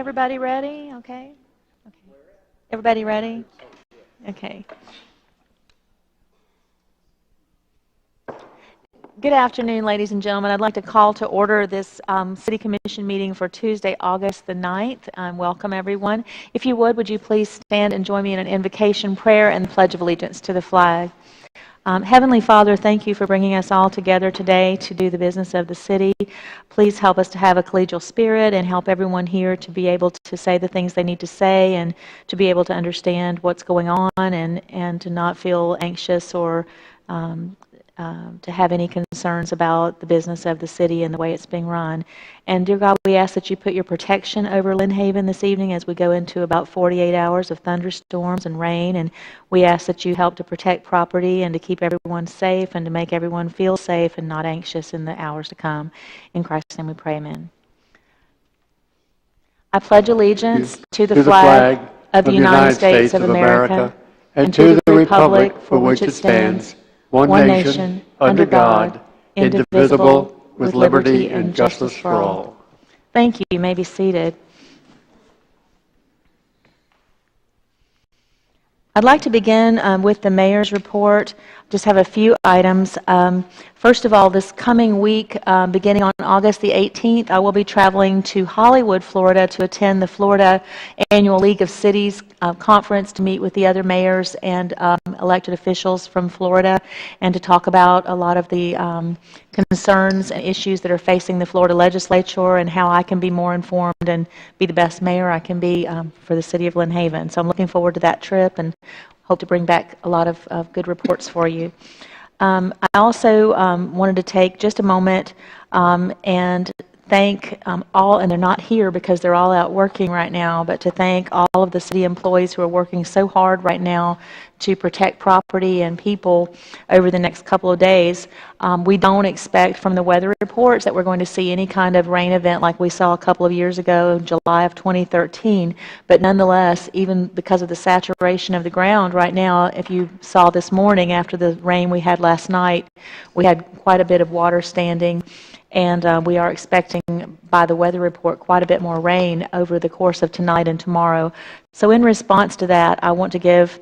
Everybody ready? Okay. Okay. Everybody ready? Okay. Good afternoon, ladies and gentlemen. I'd like to call to order this City Commission meeting for Tuesday, August the 9th. Welcome, everyone. If you would you please stand and join me in an invocation prayer and the Pledge of Allegiance to the flag. Heavenly Father, thank you for bringing us all together today to do the business of the city. Please help us to have a collegial spirit and help everyone here to be able to say the things they need to say and to be able to understand what's going on and to not feel anxious or to have any concerns about the business of the city and the way it's being run. And dear God, we ask that you put your protection over Lynn Haven this evening as we go into about 48 hours of thunderstorms and rain. And we ask that you help to protect property and to keep everyone safe and to make everyone feel safe and not anxious in the hours to come. In Christ's name we pray, amen. I pledge allegiance to the flag of the United States of America and to the republic for which it stands, one nation, under God, indivisible, with liberty and justice for all. Thank you. You may be seated. I'd like to begin with the mayor's report. Just have a few items. First of all, this coming week, beginning on August the 18th, I will be traveling to Hollywood, Florida to attend the Florida Annual League of Cities conference to meet with the other mayors and elected officials from Florida and to talk about a lot of the concerns and issues that are facing the Florida legislature and how I can be more informed and be the best mayor I can be for the city of Lynn Haven. So I'm looking forward to that trip and hope to bring back a lot of good reports for you. I also wanted to take just a moment and thank all, and they're not here because they're all out working right now, but to thank all of the city employees who are working so hard right now to protect property and people over the next couple of days. We don't expect from the weather reports that we're going to see any kind of rain event like we saw a couple of years ago, July of 2013, but nonetheless, even because of the saturation of the ground right now, if you saw this morning after the rain we had last night, we had quite a bit of water standing. And we are expecting, by the weather report, quite a bit more rain over the course of tonight and tomorrow. So in response to that, I want to give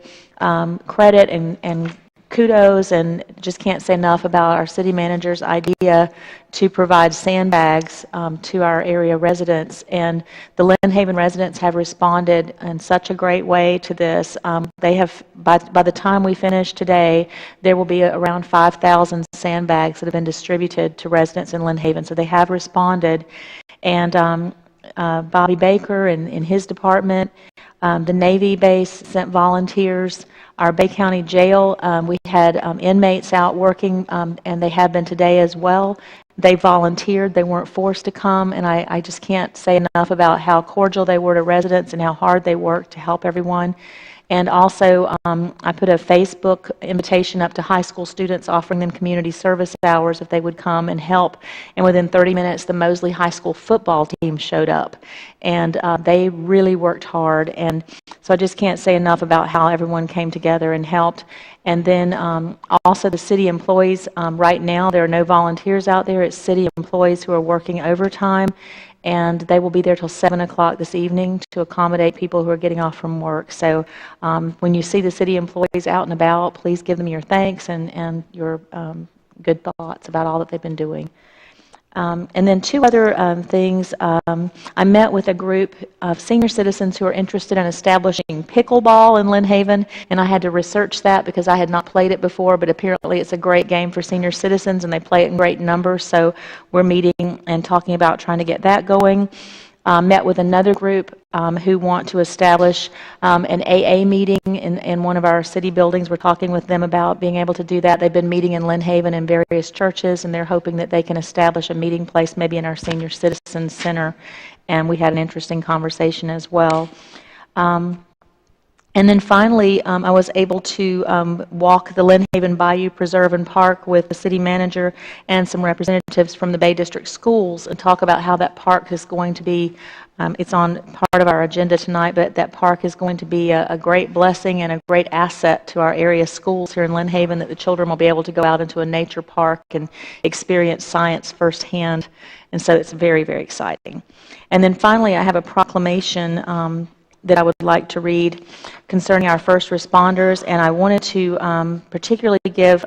credit and kudos, and just can't say enough about our city manager's idea to provide sandbags to our area residents. And the Lynn Haven residents have responded in such a great way to this. They have, by the time we finish today, there will be around 5,000 sandbags that have been distributed to residents in Lynn Haven. So they have responded. And Bobby Baker and his department, the Navy base sent volunteers. Our Bay County Jail, we had inmates out working, and they have been today as well. They volunteered. They weren't forced to come, and I just can't say enough about how cordial they were to residents and how hard they worked to help everyone. And also, I put a Facebook invitation up to high school students offering them community service hours if they would come and help. And within 30 minutes, the Mosley High School football team showed up. And they really worked hard. And so I just can't say enough about how everyone came together and helped. And then also the city employees, right now there are no volunteers out there. It's city employees who are working overtime. And they will be there till 7 o'clock this evening to accommodate people who are getting off from work. So when you see the city employees out and about, please give them your thanks and your good thoughts about all that they've been doing. And then two other things. I met with a group of senior citizens who are interested in establishing pickleball in Lynn Haven, and I had to research that because I had not played it before, but apparently it's a great game for senior citizens, and they play it in great numbers, so we're meeting and talking about trying to get that going. Met with another group who want to establish an AA meeting in one of our city buildings. We're talking with them about being able to do that. They've been meeting in Lynn Haven in various churches, and they're hoping that they can establish a meeting place maybe in our Senior Citizens Center. And we had an interesting conversation as well. And then finally, I was able to walk the Lynn Haven Bayou Preserve and Park with the city manager and some representatives from the Bay District schools and talk about how that park is going to be It's on part of our agenda tonight, but that park is going to be a great blessing and a great asset to our area schools here in Lynn Haven, that the children will be able to go out into a nature park and experience science firsthand. And so it's very, very exciting. And then finally, I have a proclamation that I would like to read concerning our first responders, and I wanted to particularly give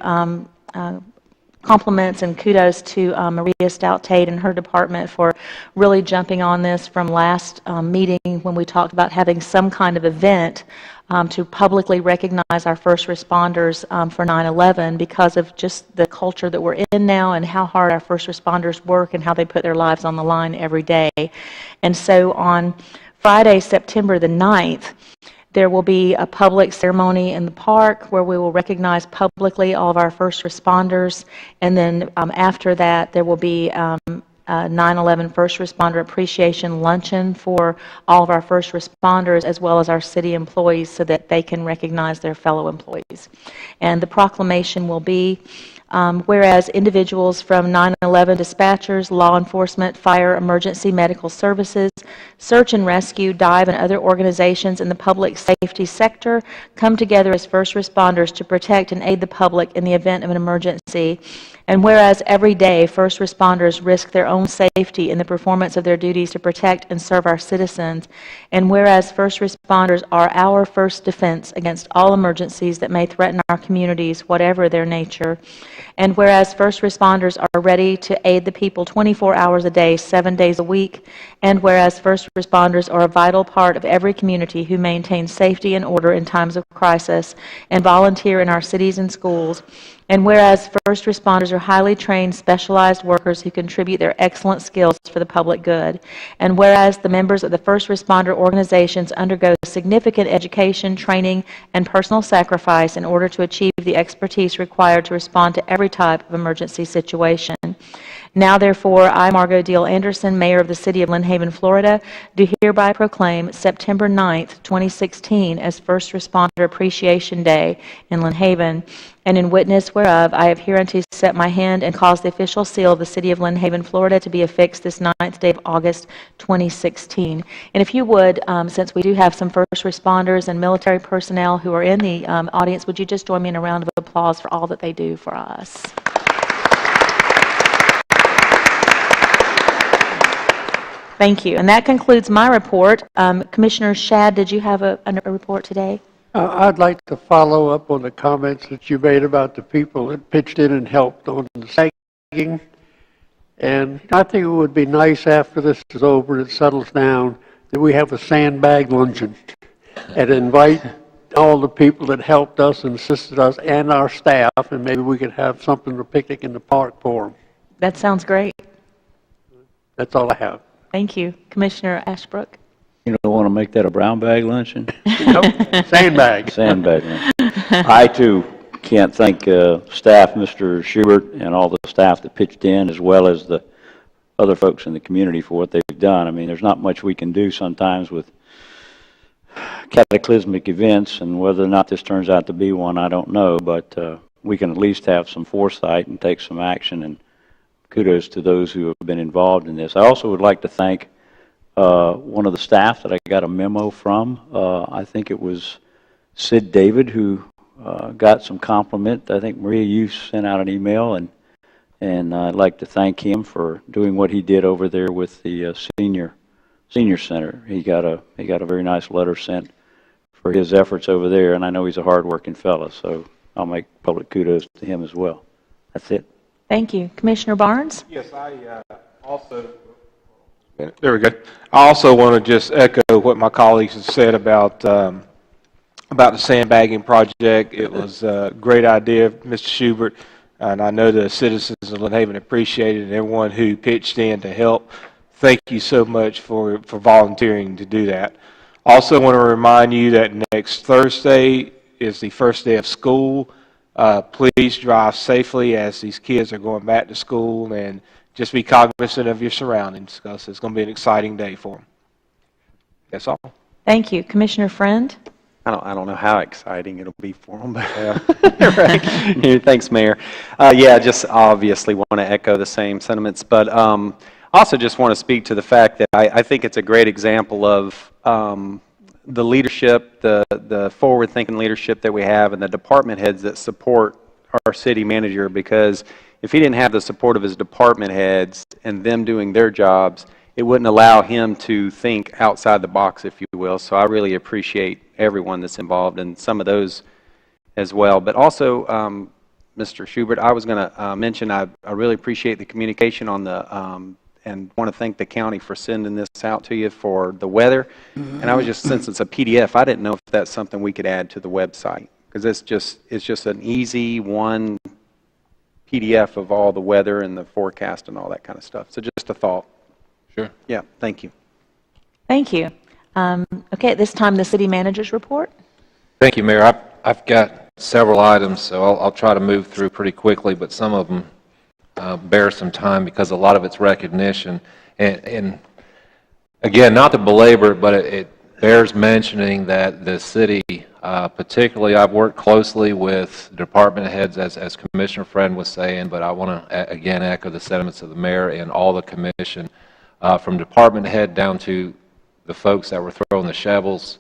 compliments and kudos to Maria Stout-Tate and her department for really jumping on this from last meeting when we talked about having some kind of event to publicly recognize our first responders for 9/11, because of just the culture that we're in now and how hard our first responders work and how they put their lives on the line every day. And so on Friday, September the 9th, there will be a public ceremony in the park where we will recognize publicly all of our first responders. And then after that, there will be a 9/11 First Responder Appreciation Luncheon for all of our first responders, as well as our city employees, so that they can recognize their fellow employees. And the proclamation will be, whereas individuals from 9/11 dispatchers, law enforcement, fire, emergency medical services, search and rescue, dive, and other organizations in the public safety sector come together as first responders to protect and aid the public in the event of an emergency. And whereas every day first responders risk their own safety in the performance of their duties to protect and serve our citizens, and whereas first responders are our first defense against all emergencies that may threaten our communities, whatever their nature, and whereas first responders are ready to aid the people 24 hours a day, 7 days a week, and whereas first responders are a vital part of every community who maintain safety and order in times of crisis and volunteer in our cities and schools, and whereas first responders are highly trained, specialized workers who contribute their excellent skills for the public good, and whereas the members of the first responder organizations undergo significant education, training, and personal sacrifice in order to achieve the expertise required to respond to every type of emergency situation. Now, therefore, I, Margot Deal Anderson, Mayor of the City of Lynn Haven, Florida, do hereby proclaim September 9th, 2016 as First Responder Appreciation Day in Lynn Haven, and in witness whereof I have hereunto set my hand and caused the official seal of the City of Lynn Haven, Florida to be affixed this 9th day of August, 2016. And if you would, since we do have some first responders and military personnel who are in the audience, would you just join me in a round of applause for all that they do for us? Thank you. And that concludes my report. Commissioner Shad, did you have a report today? I'd like to follow up on the comments that you made about the people that pitched in and helped on the sagging. And I think it would be nice after this is over and it settles down that we have a sandbag luncheon and invite all the people that helped us and assisted us and our staff, and maybe we could have something to picnic in the park for them. That sounds great. That's all I have. Thank you. Commissioner Ashbrook? You don't want to make that a brown bag luncheon? Nope. Sandbag. Sandbag luncheon. I, too, can't thank staff, Mr. Schubert, and all the staff that pitched in, as well as the other folks in the community for what they've done. I mean, there's not much we can do sometimes with cataclysmic events, and whether or not this turns out to be one, I don't know, but we can at least have some foresight and take some action, and kudos to those who have been involved in this. I also would like to thank one of the staff that I got a memo from. I think it was Sid David who got some compliment. I think, Maria, you sent out an email, and I'd like to thank him for doing what he did over there with the senior center. He got a very nice letter sent for his efforts over there, and I know he's a hard-working fellow, so I'll make public kudos to him as well. That's it. Thank you. Commissioner Barnes? Yes, I also, there we go. I also want to just echo what my colleagues have said about the sandbagging project. It was a great idea, Mr. Schubert, and I know the citizens of Lynn Haven appreciated it, and everyone who pitched in to help. Thank you so much for volunteering to do that. Also want to remind you that next Thursday is the first day of school. Please drive safely as these kids are going back to school, and just be cognizant of your surroundings, because it's going to be an exciting day for them. That's all. Thank you. Commissioner Friend? I don't know how exciting it'll be for them, but right. Thanks, Mayor. Yeah, just obviously want to echo the same sentiments, but I also just want to speak to the fact that I think it's a great example of the leadership, the forward-thinking leadership that we have, and the department heads that support our city manager, because if he didn't have the support of his department heads and them doing their jobs, it wouldn't allow him to think outside the box, if you will. So I really appreciate everyone that's involved in some of those as well. But also, Mr. Schubert, I was going to mention I really appreciate the communication on the and want to thank the county for sending this out to you for the weather. And I was just, since it's a PDF, I didn't know if that's something we could add to the website, because it's just an easy one PDF of all the weather and the forecast and all that kind of stuff. So just a thought. Sure. Yeah, thank you. Thank you. Okay, at this time, the city manager's report. Thank you, Mayor. I've got several items, so I'll try to move through pretty quickly, but some of them bear some time because a lot of it's recognition. And again, not to belabor it, but it bears mentioning that the city, particularly I've worked closely with department heads, as Commissioner Friend was saying, but I want to again echo the sentiments of the mayor and all the commission, from department head down to the folks that were throwing the shovels,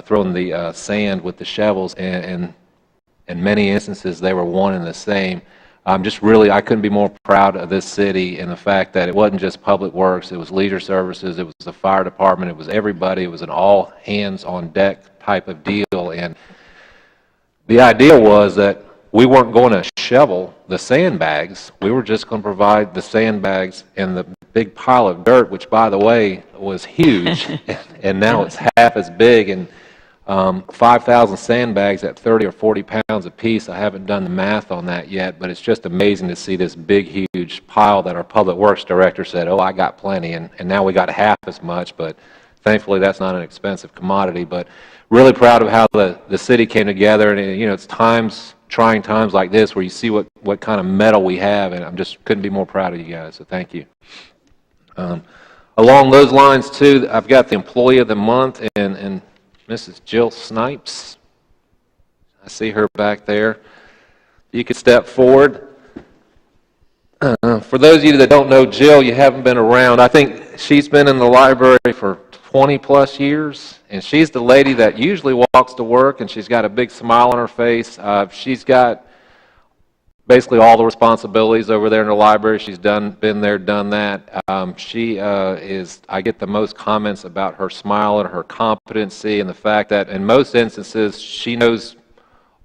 throwing the sand with the shovels, and in many instances they were one and the same. Just really, I couldn't be more proud of this city and the fact that it wasn't just Public Works, it was Leisure Services, it was the fire department, it was everybody, it was an all hands on deck type of deal. And the idea was that we weren't going to shovel the sandbags, we were just going to provide the sandbags and the big pile of dirt, which by the way was huge, and now it's half as big. And 5,000 sandbags at 30 or 40 pounds a piece. I haven't done the math on that yet, but it's just amazing to see this big, huge pile that our Public Works Director said, oh, I got plenty, and now we got half as much, but thankfully that's not an expensive commodity. But really proud of how the city came together, and it's times, trying times like this where you see what kind of metal we have, and I just couldn't be more proud of you guys, so thank you. Along those lines, too, I've got the Employee of the Month, and Mrs. Jill Snipes. I see her back there. You could step forward. For those of you that don't know Jill, you haven't been around. I think she's been in the library for 20 plus years, and she's the lady that usually walks to work, and she's got a big smile on her face. She's got basically all the responsibilities over there in the library. She's been there, done that. I get the most comments about her smile and her competency and the fact that in most instances she knows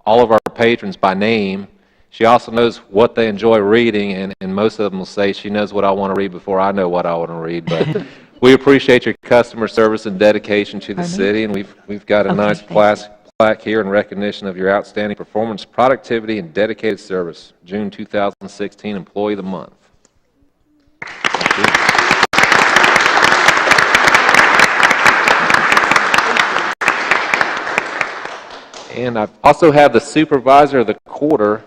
all of our patrons by name. She also knows what they enjoy reading, and most of them will say she knows what I want to read before I know what I want to read. But we appreciate your customer service and dedication to the city, and we've got a nice plaque here in recognition of your outstanding performance, productivity, and dedicated service. June 2016 Employee of the Month. And I also have the Supervisor of the Quarter,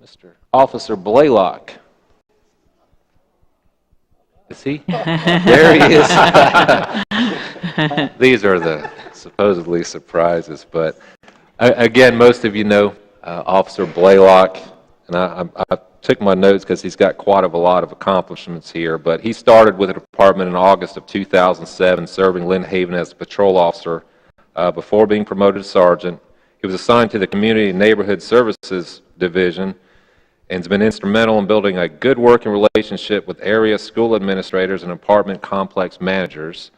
Mr. Officer Blaylock. Is he? There he is. These are the supposedly surprises, but again, most of you know Officer Blaylock, and I took my notes because he's got quite a lot of accomplishments here, but he started with the department in August of 2007, serving Lynn Haven as a patrol officer before being promoted to sergeant. He was assigned to the Community and Neighborhood Services Division and has been instrumental in building a good working relationship with area school administrators and apartment complex managers.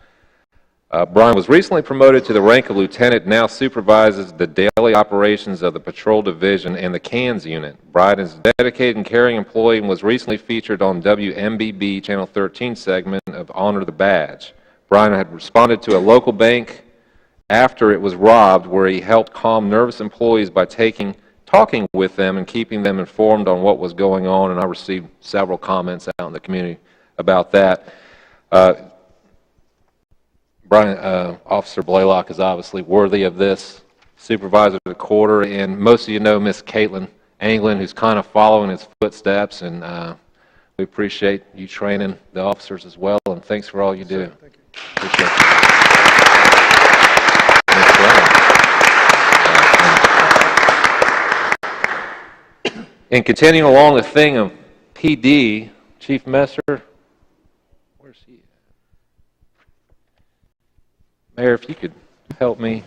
Brian was recently promoted to the rank of lieutenant, now supervises the daily operations of the patrol division and the CANS unit. Brian is a dedicated and caring employee and was recently featured on WMBB Channel 13 segment of Honor the Badge. Brian had responded to a local bank after it was robbed, where he helped calm nervous employees by talking with them and keeping them informed on what was going on, and I received several comments out in the community about that. Officer Blaylock is obviously worthy of this. Supervisor of the Quarter, and most of you know Miss Caitlin Anglin, who's kind of following his footsteps, and we appreciate you training the officers as well, and thanks for all you do. Thank you. Appreciate it. And continuing along the thing of PD, Chief Messer, Where's he at? Mayor, if you could help me.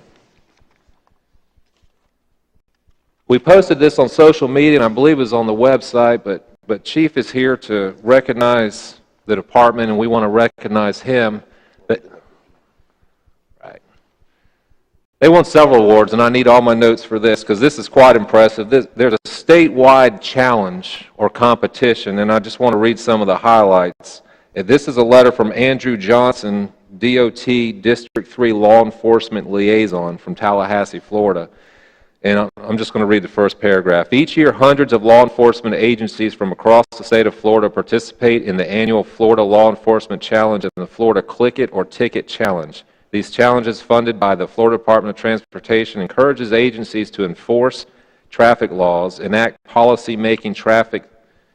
We posted this on social media, and I believe it was on the website, but Chief is here to recognize the department, and we want to recognize him. Right. They won several awards, and I need all my notes for this because this is quite impressive. There's a statewide challenge or competition, and I just want to read some of the highlights. This is a letter from Andrew Johnson, DOT District 3 Law Enforcement Liaison from Tallahassee, Florida. And I'm just going to read the first paragraph. Each year, hundreds of law enforcement agencies from across the state of Florida participate in the annual Florida Law Enforcement Challenge and the Florida Click It or Ticket Challenge. These challenges, funded by the Florida Department of Transportation, encourages agencies to enforce traffic laws, enact policies making traffic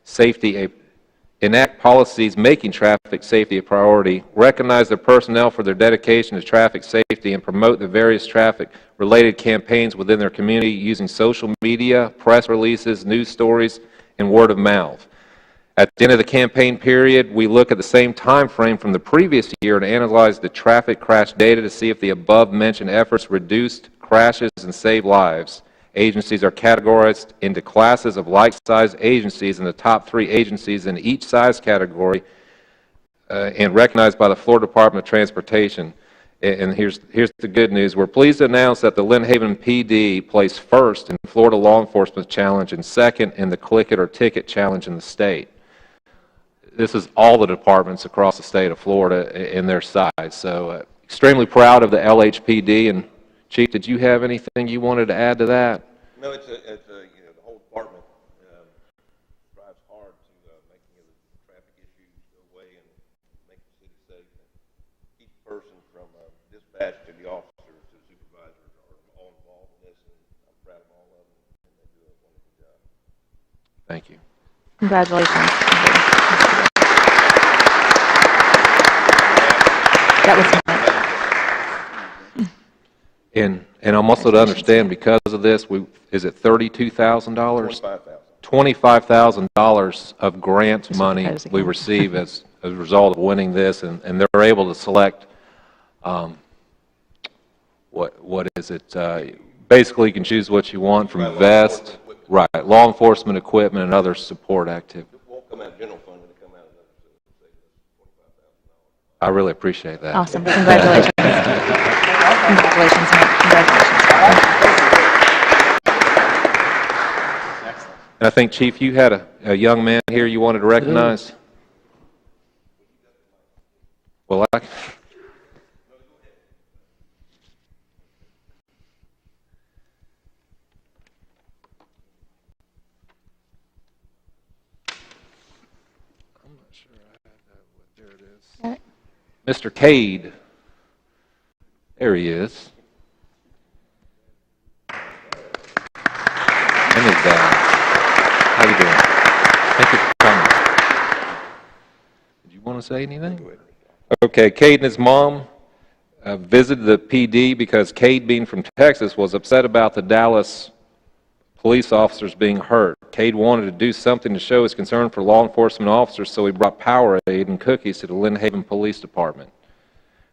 safety a priority, recognize their personnel for their dedication to traffic safety, and promote the various traffic-related campaigns within their community using social media, press releases, news stories, and word of mouth. At the end of the campaign period, we look at the same time frame from the previous year and analyze the traffic crash data to see if the above-mentioned efforts reduced crashes and saved lives. Agencies are categorized into classes of like-sized agencies, and the top 3 agencies in each size category and recognized by the Florida Department of Transportation. And here's the good news. We're pleased to announce that the Lynn Haven PD placed first in the Florida Law Enforcement Challenge and second in the Click It or Ticket Challenge in the state. This is all the departments across the state of Florida in their size. So extremely proud of the LHPD. And Chief, did you have anything you wanted to add to that? No, it's you know, the whole department strives hard to make the traffic issues go away and make the city safe and keep the person from dispatch to the officer to the supervisors are all involved in this, and I'm proud of all of them, and they do a wonderful job. Thank you. Congratulations. That was And I'm also to understand, because of this, is it $32,000? $25,000 of grant money we receive as a result of winning this, and they're able to select, what is it? Basically, you can choose what you want from vest, right, law enforcement equipment, and other support activities. It won't come out of general fund, it'll come out of the $25,000. I really appreciate that. awesome. Congratulations. Congratulations, Mike. Congratulations. And I think, Chief, you had a young man here you wanted to recognize. Well, I'm not sure I have that. There it is. Mr. Cade. There he is. And his dad. How you doing? Thank you for coming. Did you want to say anything? Okay, Cade and his mom visited the PD because Cade, being from Texas, was upset about the Dallas police officers being hurt. Cade wanted to do something to show his concern for law enforcement officers, so he brought Powerade and cookies to the Lynn Haven Police Department.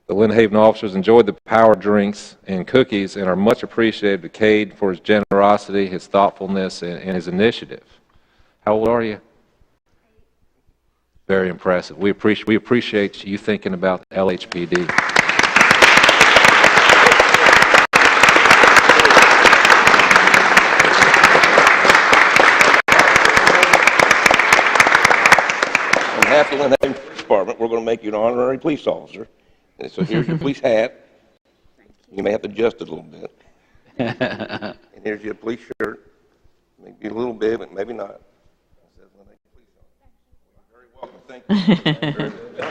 The Lynn Haven officers enjoyed the power drinks and cookies and are much appreciated to Cade for his generosity, his thoughtfulness, and his initiative. How old are you? Very impressive. We appreciate you thinking about the LHPD. On behalf of the Lynn Haven Police Department, we're going to make you an honorary police officer. And so here's your police hat. You may have to adjust it a little bit. And here's your police shirt. Maybe a little bit, but maybe not. It says Lynn Haven Police Officer. You're very welcome. Thank you.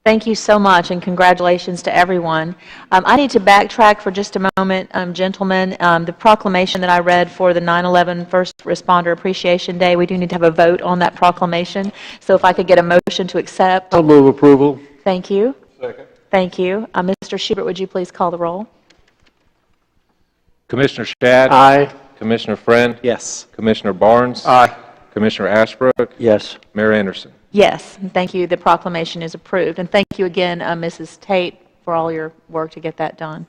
Thank you so much, and congratulations to everyone. I need to backtrack for just a moment, gentlemen. The proclamation that I read for the 9/11 First Responder Appreciation Day, we do need to have a vote on that proclamation. So if I could get a motion to accept. I'll move approval. Thank you. Second. Thank you. Mr. Schubert, would you please call the roll? Commissioner Shad? Aye. Commissioner Friend? Yes. Commissioner Barnes? Aye. Commissioner Ashbrook? Yes. Mayor Anderson? Yes, and thank you. The proclamation is approved. And thank you again, Mrs. Tate, for all your work to get that done.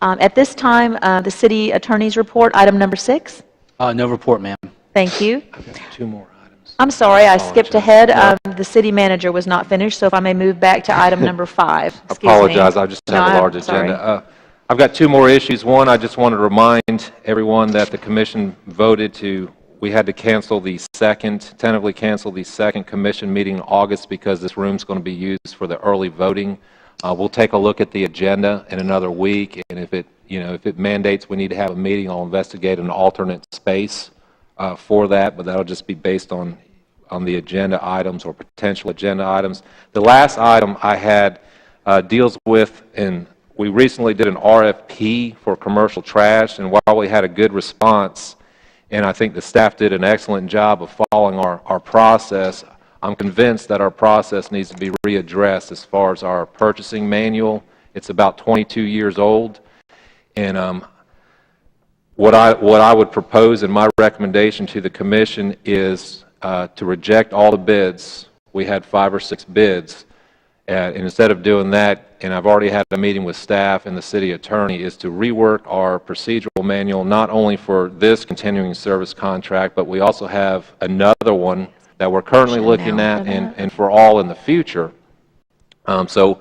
At this time, the city attorney's report, item number 6. No report, ma'am. Thank you. I've got 2 more items. I'm sorry, I skipped ahead. The city manager was not finished, so if I may move back to item number 5. I Excuse me. apologize, I just have a large I'm sorry. agenda. I've got 2 more issues. One, I just wanted to remind everyone that the commission voted we had to tentatively cancel the second commission meeting in August because this room's going to be used for the early voting. We'll take a look at the agenda in another week, and if it mandates we need to have a meeting, I'll investigate an alternate space for that, but that'll just be based on the agenda items or potential agenda items. The last item I had deals with, and we recently did an RFP for commercial trash, and while we had a good response, and I think the staff did an excellent job of following our process, I'm convinced that our process needs to be readdressed as far as our purchasing manual. It's about 22 years old, and what I would propose in my recommendation to the commission is to reject all the bids. We had 5 or 6 bids, and instead of doing that, and I've already had a meeting with staff and the city attorney, is to rework our procedural manual, not only for this continuing service contract, but we also have another one that we're currently looking at and for all in the future. So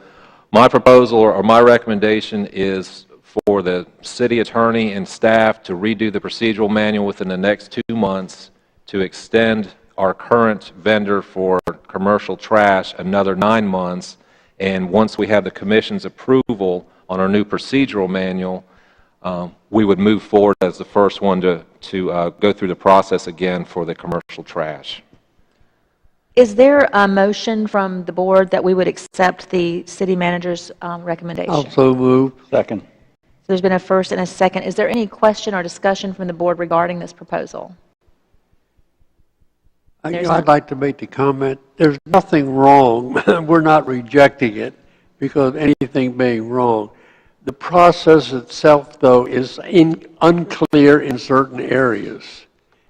my proposal or my recommendation is for the city attorney and staff to redo the procedural manual within the next 2 months, to extend our current vendor for commercial trash another 9 months, and once we have the commission's approval on our new procedural manual, we would move forward as the first one to go through the process again for the commercial trash. Is there a motion from the board that we would accept the city manager's recommendation? Also move. Second. There's been a first and a second. Is there any question or discussion from the board regarding this proposal? I'd like to make the comment, there's nothing wrong. We're not rejecting it because anything being wrong. The process itself, though, is unclear in certain areas.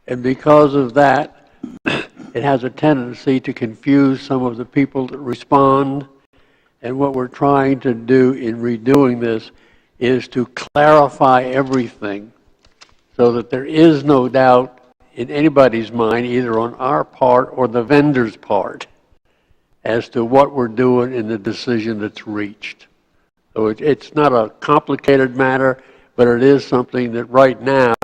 And because of that, it has a tendency to confuse some of the people that respond. And what we're trying to do in redoing this is to clarify everything so that there is no doubt in anybody's mind, either on our part or the vendor's part, as to what we're doing in the decision that's reached. So it's not a complicated matter, but it is something that right now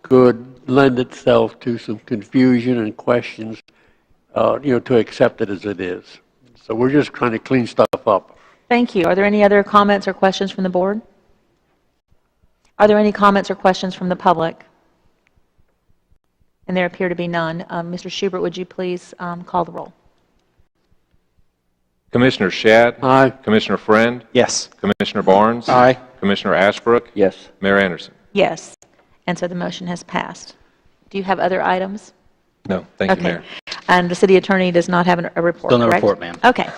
could lend itself to some confusion and questions, to accept it as it is. So we're just trying to clean stuff up. Thank you. Are there any other comments or questions from the board? Are there any comments or questions from the public? And there appear to be none. Mr. Schubert, would you please call the roll? Commissioner Shad? Aye. Commissioner Friend? Yes. Commissioner Barnes? Aye. Commissioner Ashbrook? Yes. Mayor Anderson? Yes. And so the motion has passed. Do you have other items? No, thank you, Mayor. And the city attorney does not have a report, Still no correct? report, ma'am. Okay.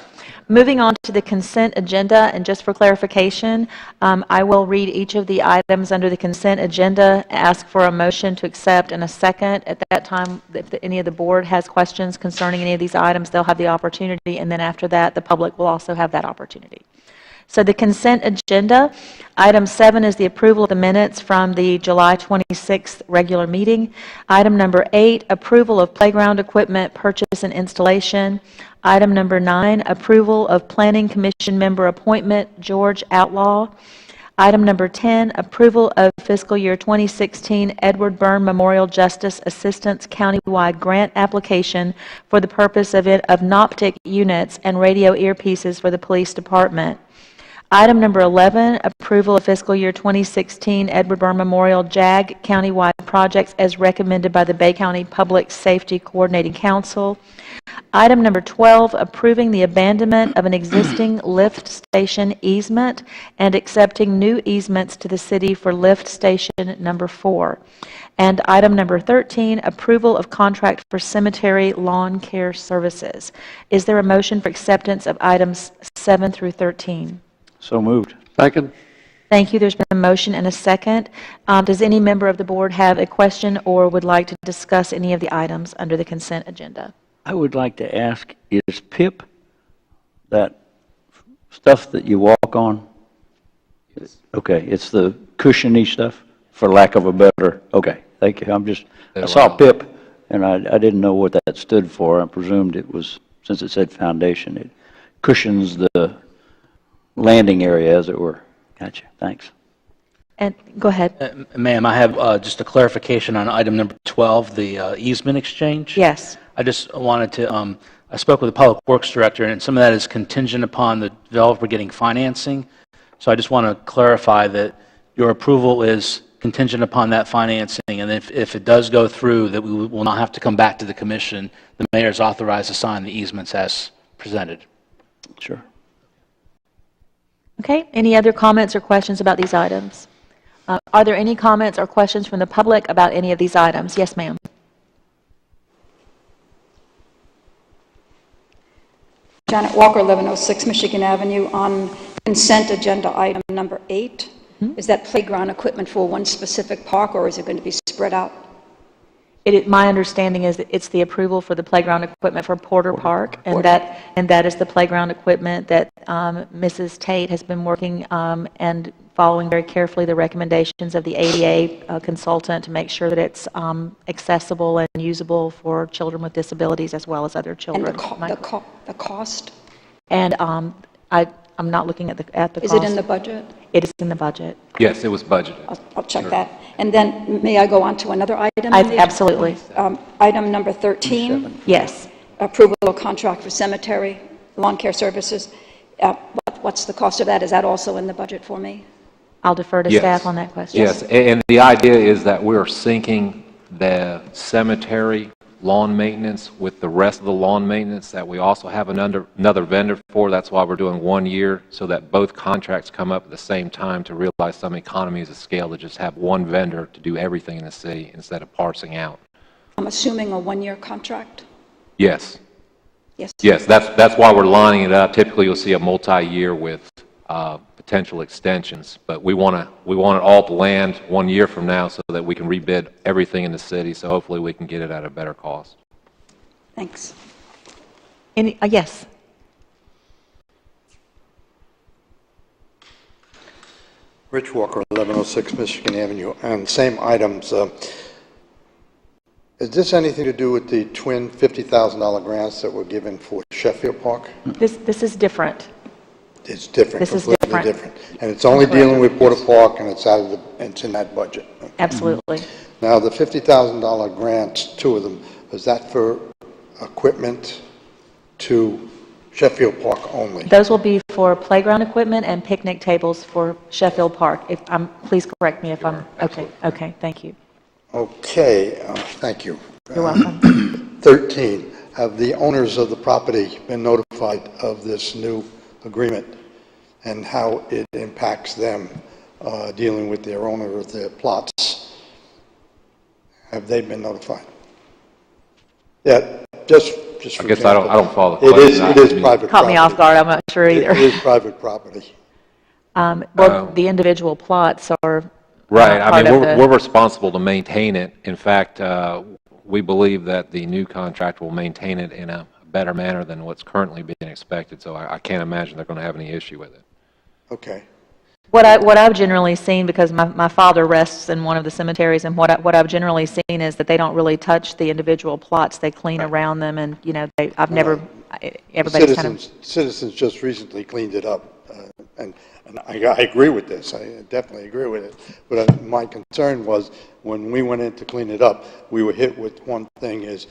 Moving on to the consent agenda, and just for clarification, I will read each of the items under the consent agenda, ask for a motion to accept and a second. At that time, if any of the board has questions concerning any of these items, they'll have the opportunity, and then after that, the public will also have that opportunity. So the consent agenda, item 7 is the approval of the minutes from the July 26th regular meeting. Item number 8, approval of playground equipment purchase and installation. Item number 9, approval of Planning Commission member appointment, George Outlaw. Item number 10, approval of fiscal year 2016 Edward Byrne Memorial Justice Assistance countywide grant application for the purpose of Noptic units and radio earpieces for the police department. Item number 11, approval of fiscal year 2016 Edward Byrne Memorial JAG countywide projects as recommended by the Bay County Public Safety Coordinating Council. Item number 12, approving the abandonment of an existing lift station easement and accepting new easements to the city for lift station number 4. And item number 13, approval of contract for cemetery lawn care services. Is there a motion for acceptance of items 7 through 13? So moved. Second? Thank you. There's been a motion and a second. Does any member of the board have a question or would like to discuss any of the items under the consent agenda? I would like to ask, is PIP that stuff that you walk on? Okay, it's the cushiony stuff, for lack of a better, okay, thank you. I saw PIP, and I didn't know what that stood for. I presumed it was, since it said foundation, it cushions the landing area, as it were. Gotcha, thanks. And go ahead. Ma'am, I have just a clarification on item number 12, the easement exchange. Yes. I just wanted to, I spoke with the Public Works Director, and some of that is contingent upon the developer getting financing. So I just want to clarify that your approval is contingent upon that financing, and if it does go through, that we will not have to come back to the commission. The mayor is authorized to sign the easements as presented. Sure. Okay. Any other comments or questions about these items? Are there any comments or questions from the public about any of these items? Yes, ma'am. Janet Walker, 1106 Michigan Avenue. On consent agenda item number 8, is that playground equipment for one specific park, or is it going to be spread out? My understanding is that it's the approval for the playground equipment for Porter Park, and that is the playground equipment that Mrs. Tate has been working and following very carefully the recommendations of the ADA consultant to make sure that it's accessible and usable for children with disabilities as well as other children. And the cost? And I'm not looking at the cost. Is it in the budget? It is in the budget. Yes, it was budgeted. I'll check that. And then may I go on to another item? Absolutely. Item number 13, Yes. approval of contract for cemetery lawn care services. What's the cost of that? Is that also in the budget for me? I'll defer to Yes. staff on that question. Yes, and the idea is that we're syncing the cemetery lawn maintenance with the rest of the lawn maintenance that we also have another vendor for. That's why we're doing 1 year, so that both contracts come up at the same time to realize some economies of scale to just have one vendor to do everything in the city instead of parsing out. I'm assuming a 1-year contract? Yes. Yes. Yes, that's why we're lining it up. Typically, you'll see a multi-year with potential extensions, but we want it all to land 1 year from now so that we can rebid everything in the city, so hopefully we can get it at a better cost. Thanks. Yes. Rich Walker, 1106 Michigan Avenue. On same items, is this anything to do with the twin $50,000 grants that were given for Sheffield Park? This is different. It's different, This is completely different. And it's only dealing with Porter Park, and it's in that budget. Absolutely. Now, the $50,000 grants, 2 of them, is that for equipment to Sheffield Park only? Those will be for playground equipment and picnic tables for Sheffield Park. Please correct me if I'm, okay, thank you. Okay, thank you. You're welcome. 13, have the owners of the property been notified of this new agreement and how it impacts them dealing with their owner of their plots? Have they been notified? Yeah, just I guess I don't follow the It question. is private property. Caught me off guard, I'm not sure either. It is private property. Well, the individual plots are Right, I part mean, of the- we're responsible to maintain it. In fact, we believe that the new contract will maintain it in a better manner than what's currently being expected, so I can't imagine they're going to have any issue with it. Okay. What I've generally seen, because my father rests in one of the cemeteries, and what I've generally seen is that they don't really touch the individual plots. They clean around them, and everybody's kind of. Citizens just recently cleaned it up, and I agree with this. I definitely agree with it. But my concern was when we went in to clean it up, we were hit with one thing is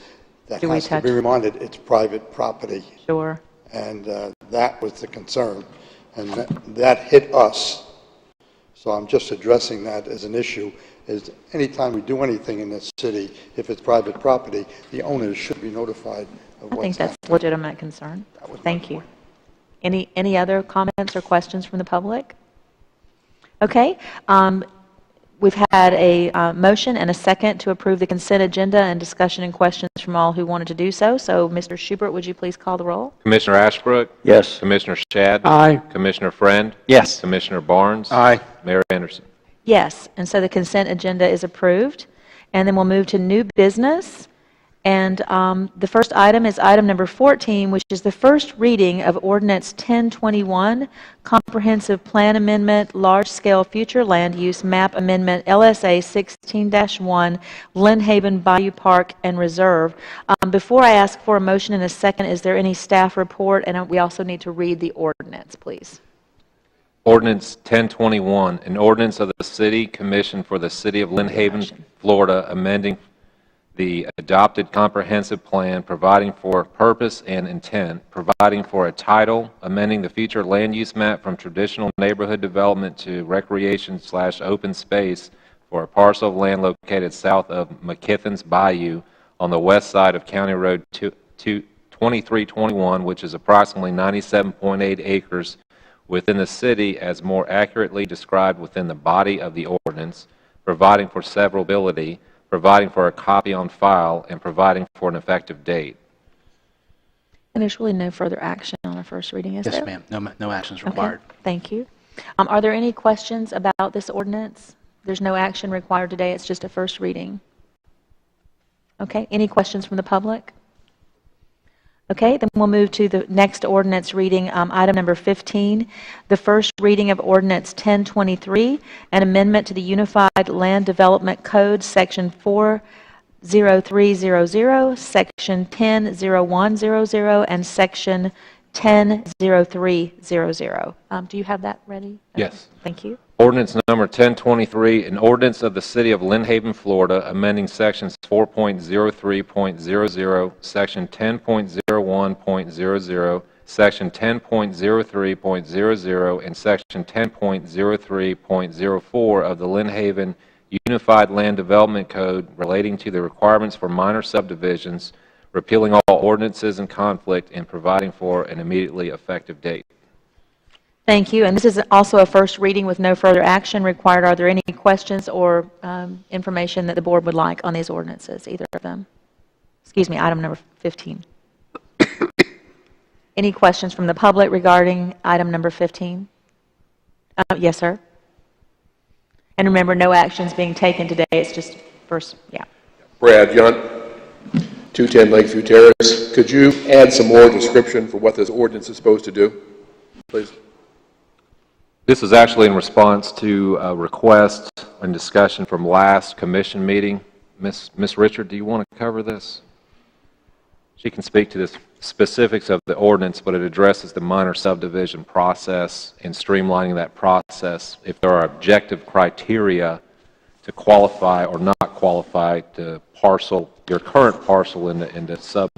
that has to be reminded it's private property. Sure. And that was the concern, and that hit us. So I'm just addressing that as an issue. is anytime we do anything in this city, if it's private property, the owners should be notified of I what's think that's happening. a legitimate concern. Thank you. Any other comments or questions from the public? Okay. We've had a motion and a second to approve the consent agenda, and discussion and questions from all who wanted to do so. So, Mr. Schubert, would you please call the roll? Commissioner Ashbrook? Yes. Commissioner Shad? Aye. Commissioner Friend? Yes. Commissioner Barnes? Aye. Mayor Anderson? Yes, and so the consent agenda is approved. And then we'll move to new business. And the first item is item number 14, which is the first reading of Ordinance 1021, Comprehensive Plan Amendment, Large-Scale Future Land Use Map Amendment, LSA 16-1, Lynn Haven Bayou Park and Reserve. Before I ask for a motion in a second, is there any staff report? And we also need to read the ordinance, please. Ordinance 1021, an ordinance of the City Commission for the City of Lynn Haven, Florida, amending the adopted comprehensive plan, providing for purpose and intent, providing for a title, amending the future land use map from traditional neighborhood development to recreation/open space for a parcel of land located south of McKithen's Bayou on the west side of County Road 2321, which is approximately 97.8 acres within the city as more accurately described within the body of the ordinance, providing for severability, providing for a copy on file, and providing for an effective date. And there's really no further action on a first reading, is there? Yes, ma'am. No actions required. Okay, thank you. Are there any questions about this ordinance? There's no action required today, it's just a first reading. Okay, any questions from the public? Okay, then we'll move to the next ordinance reading, item number 15, the first reading of Ordinance 1023, an amendment to the Unified Land Development Code, Section 40300, Section 100100, and Section 100300. Do you have that ready? Yes. Thank you. Ordinance number 1023, an ordinance of the City of Lynn Haven, Florida, amending sections 4.03.00, section 10.01.00, section 10.03.00, and section 10.03.04 of the Lynn Haven Unified Land Development Code relating to the requirements for minor subdivisions, repealing all ordinances in conflict, and providing for an immediately effective date. Thank you. And this is also a first reading with no further action required. Are there any questions or information that the board would like on these ordinances, either of them? Excuse me, item number 15. Any questions from the public regarding item number 15? Yes, sir. And remember, no actions being taken today. It's just first, yeah. Brad Yunt, 210 Lakeview Terrace. Could you add some more description for what this ordinance is supposed to do, please? This is actually in response to a request and discussion from last commission meeting. Miss Richard, do you want to cover this? She can speak to the specifics of the ordinance, but it addresses the minor subdivision process and streamlining that process. If there are objective criteria to qualify or not qualify to parcel, your current parcel into sub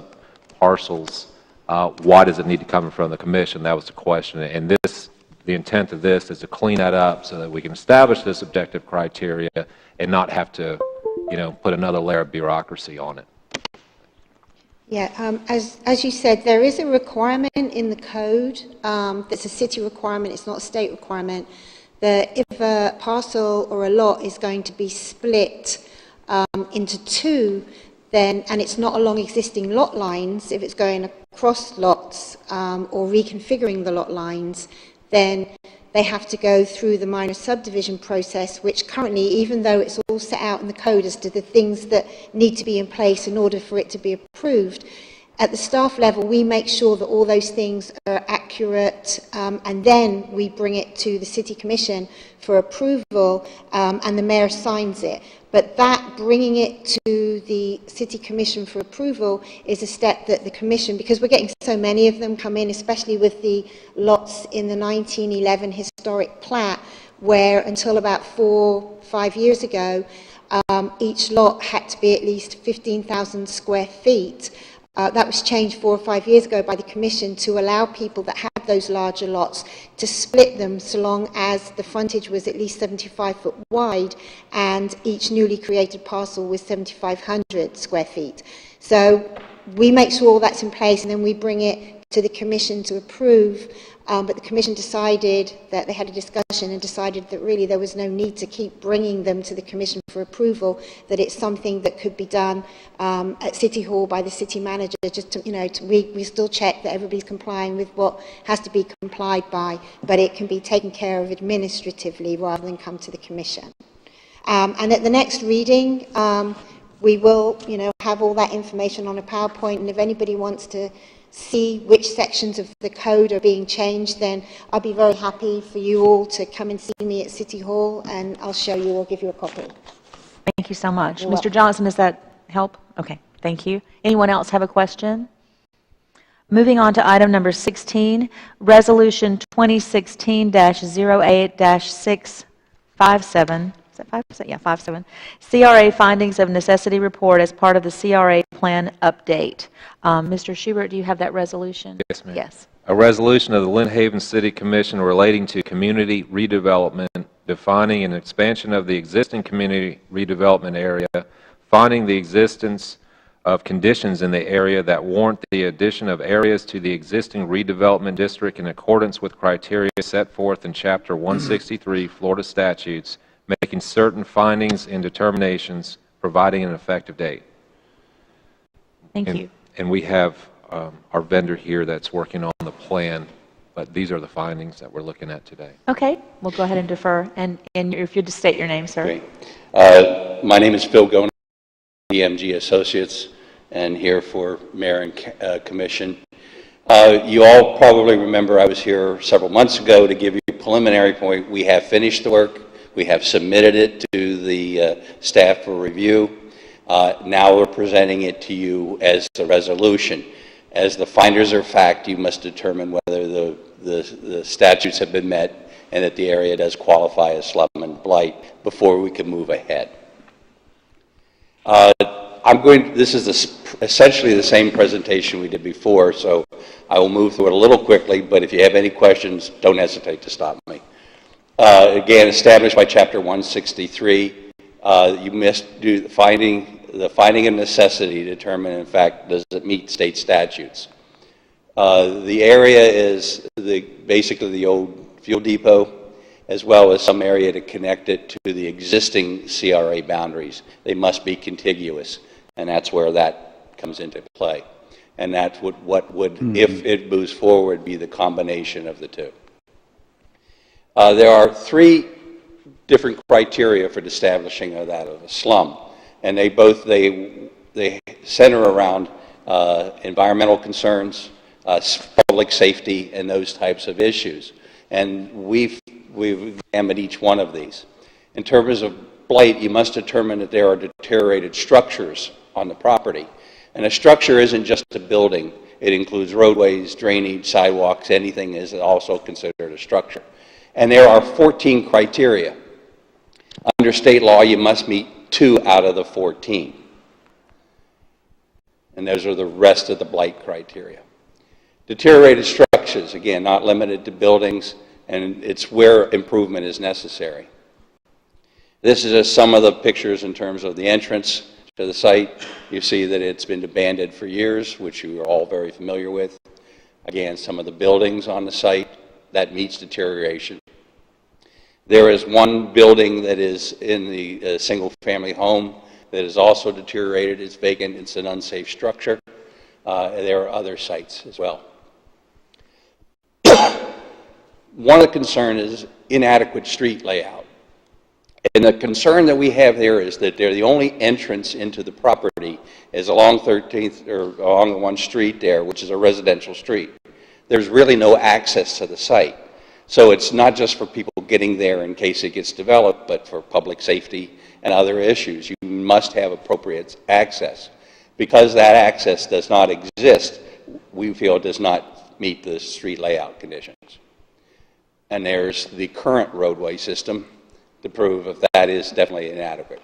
parcels, why does it need to come in front of the commission? That was the question. And the intent of this is to clean that up so that we can establish this objective criteria and not have to, put another layer of bureaucracy on it. Yeah, as you said, there is a requirement in the code that's a city requirement, it's not a state requirement, that if a parcel or a lot is going to be split into two, then, and it's not along existing lot lines, if it's going across lots or reconfiguring the lot lines, then they have to go through the minor subdivision process, which currently, even though it's all set out in the code as to the things that need to be in place in order for it to be approved, at the staff level, we make sure that all those things are accurate, and then we bring it to the City Commission for approval, and the Mayor signs it. But that, bringing it to the City Commission for approval, is a step that the Commission, because we're getting so many of them come in, especially with the lots in the 1911 historic plat, where until about 4 or 5 years ago, each lot had to be at least 15,000 square feet. That was changed 4 or 5 years ago by the Commission to allow people that had those larger lots, to split them so long as the frontage was at least 75 foot wide and each newly created parcel was 7,500 square feet. So we make sure all that's in place and then we bring it to the Commission to approve. But the Commission decided that they had a discussion and decided that really there was no need to keep bringing them to the Commission for approval, that it's something that could be done at City Hall by the City Manager, just to, we still check that everybody's complying with what has to be complied by, but it can be taken care of administratively rather than come to the Commission. And at the next reading, we will, have all that information on a PowerPoint, and if anybody wants to see which sections of the code are being changed, then I'll be very happy for you all to come and see me at City Hall, and I'll show you or give you a copy. Thank you so much. Mr. Johnson, does that help? Okay, thank you. Anyone else have a question? Moving on to item number 16, Resolution 2016-08-657. Is that 5%? Yeah, 57. CRA Findings of Necessity Report as part of the CRA Plan Update. Mr. Schubert, do you have that resolution? Yes, ma'am. Yes. A resolution of the Lynn Haven City Commission relating to community redevelopment, defining an expansion of the existing community redevelopment area, finding the existence of conditions in the area that warrant the addition of areas to the existing redevelopment district in accordance with criteria set forth in Chapter 163 Florida statutes, making certain findings and determinations, providing an effective date. Thank you. And we have our vendor here that's working on the plan, but these are the findings that we're looking at today. Okay, we'll go ahead and defer. And if you'd just state your name, sir. Great. My name is Phil Gona, DMG Associates, and here for Mayor and Commission. You all probably remember I was here several months ago to give you a preliminary point. We have finished the work. We have submitted it to the staff for review. Now we're presenting it to you as a resolution. As the finders of fact, you must determine whether the statutes have been met and that the area does qualify as slum and blight before we can move ahead. This is essentially the same presentation we did before, so I will move through it a little quickly, but if you have any questions, don't hesitate to stop me. Again, established by Chapter 163, you must do the finding of necessity to determine, in fact, does it meet state statutes. The area is basically the old fuel depot, as well as some area to connect it to the existing CRA boundaries. They must be contiguous, and that's where that comes into play. And that's what would, if it moves forward, be the combination of the two. There are three different criteria for the establishing of that of a slum, and they center around environmental concerns, public safety, and those types of issues. And we've examined each one of these. In terms of blight, you must determine that there are deteriorated structures on the property. And a structure isn't just a building. It includes roadways, drainage, sidewalks, anything is also considered a structure. And there are 14 criteria. Under state law, you must meet 2 out of the 14. And those are the rest of the blight criteria. Deteriorated structures, again, not limited to buildings, and it's where improvement is necessary. This is just some of the pictures in terms of the entrance to the site. You see that it's been abandoned for years, which you are all very familiar with. Again, some of the buildings on the site, that meets deterioration. There is one building that is in the single-family home that is also deteriorated. It's vacant. It's an unsafe structure. There are other sites as well. One of the concerns is inadequate street layout. And the concern that we have there is that they're the only entrance into the property is along 13th, or along the one street there, which is a residential street. There's really no access to the site. So it's not just for people getting there in case it gets developed, but for public safety and other issues. You must have appropriate access. Because that access does not exist, we feel it does not meet the street layout conditions. And there's the current roadway system to prove if that is definitely inadequate.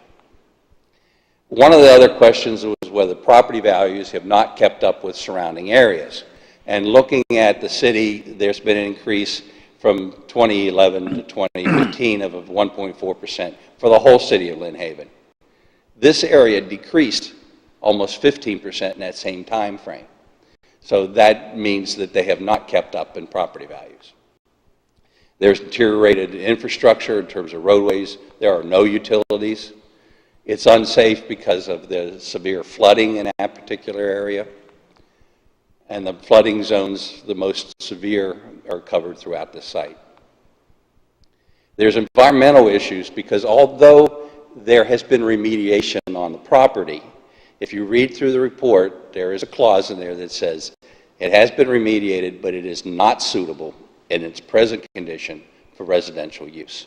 One of the other questions was whether property values have not kept up with surrounding areas. And looking at the city, there's been an increase from 2011 to 2015 of 1.4% for the whole city of Lynn Haven. This area decreased almost 15% in that same time frame. So that means that they have not kept up in property values. There's deteriorated infrastructure in terms of roadways. There are no utilities. It's unsafe because of the severe flooding in that particular area. And the flooding zones, the most severe, are covered throughout the site. There's environmental issues because although there has been remediation on the property, if you read through the report, there is a clause in there that says it has been remediated, but it is not suitable in its present condition for residential use.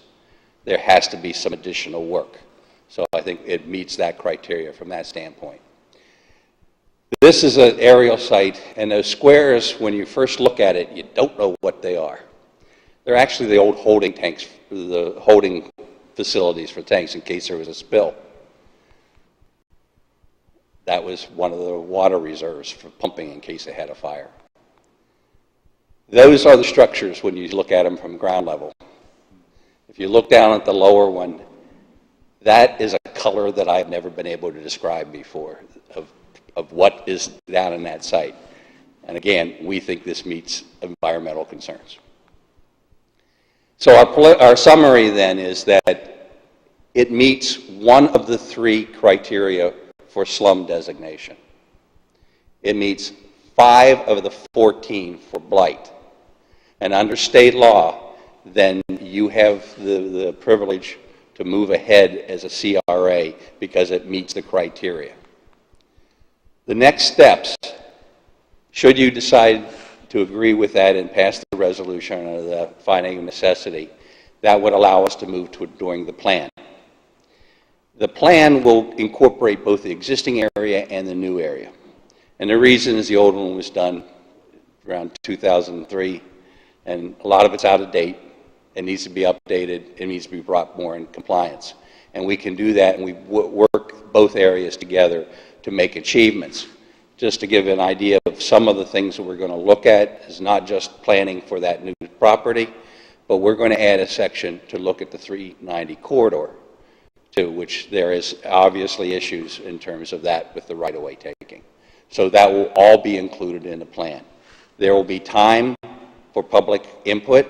There has to be some additional work. So I think it meets that criteria from that standpoint. This is an aerial site, and those squares, when you first look at it, you don't know what they are. They're actually the old holding tanks, the holding facilities for tanks in case there was a spill. That was one of the water reserves for pumping in case they had a fire. Those are the structures when you look at them from ground level. If you look down at the lower one, that is a color that I've never been able to describe before of what is down in that site. And again, we think this meets environmental concerns. So our summary then is that it meets one of the 3 criteria for slum designation. It meets 5 of the 14 for blight. And under state law, then you have the privilege to move ahead as a CRA because it meets the criteria. The next steps, should you decide to agree with that and pass the resolution or the finding of necessity, that would allow us to move to doing the plan. The plan will incorporate both the existing area and the new area. And the reason is the old one was done around 2003, and a lot of it's out of date. It needs to be updated. It needs to be brought more in compliance. And we can do that, and we work both areas together to make achievements. Just to give an idea of some of the things that we're going to look at is not just planning for that new property, but we're going to add a section to look at the 390 corridor, to which there is obviously issues in terms of that with the right-of-way taking. So that will all be included in the plan. There will be time for public input.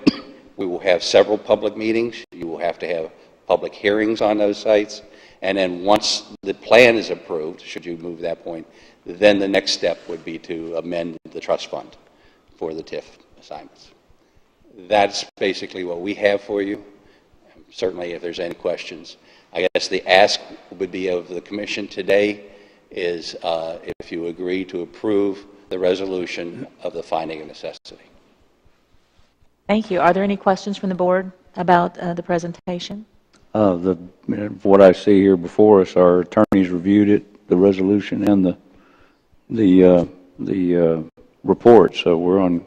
We will have several public meetings. You will have to have public hearings on those sites. And then once the plan is approved, should you move that point, then the next step would be to amend the trust fund for the TIF assignments. That's basically what we have for you. Certainly, if there's any questions. I guess the ask would be of the commission today is if you agree to approve the resolution of the finding of necessity. Thank you. Are there any questions from the board about the presentation? What I see here before us, our attorneys reviewed it, the resolution and the report, so we're on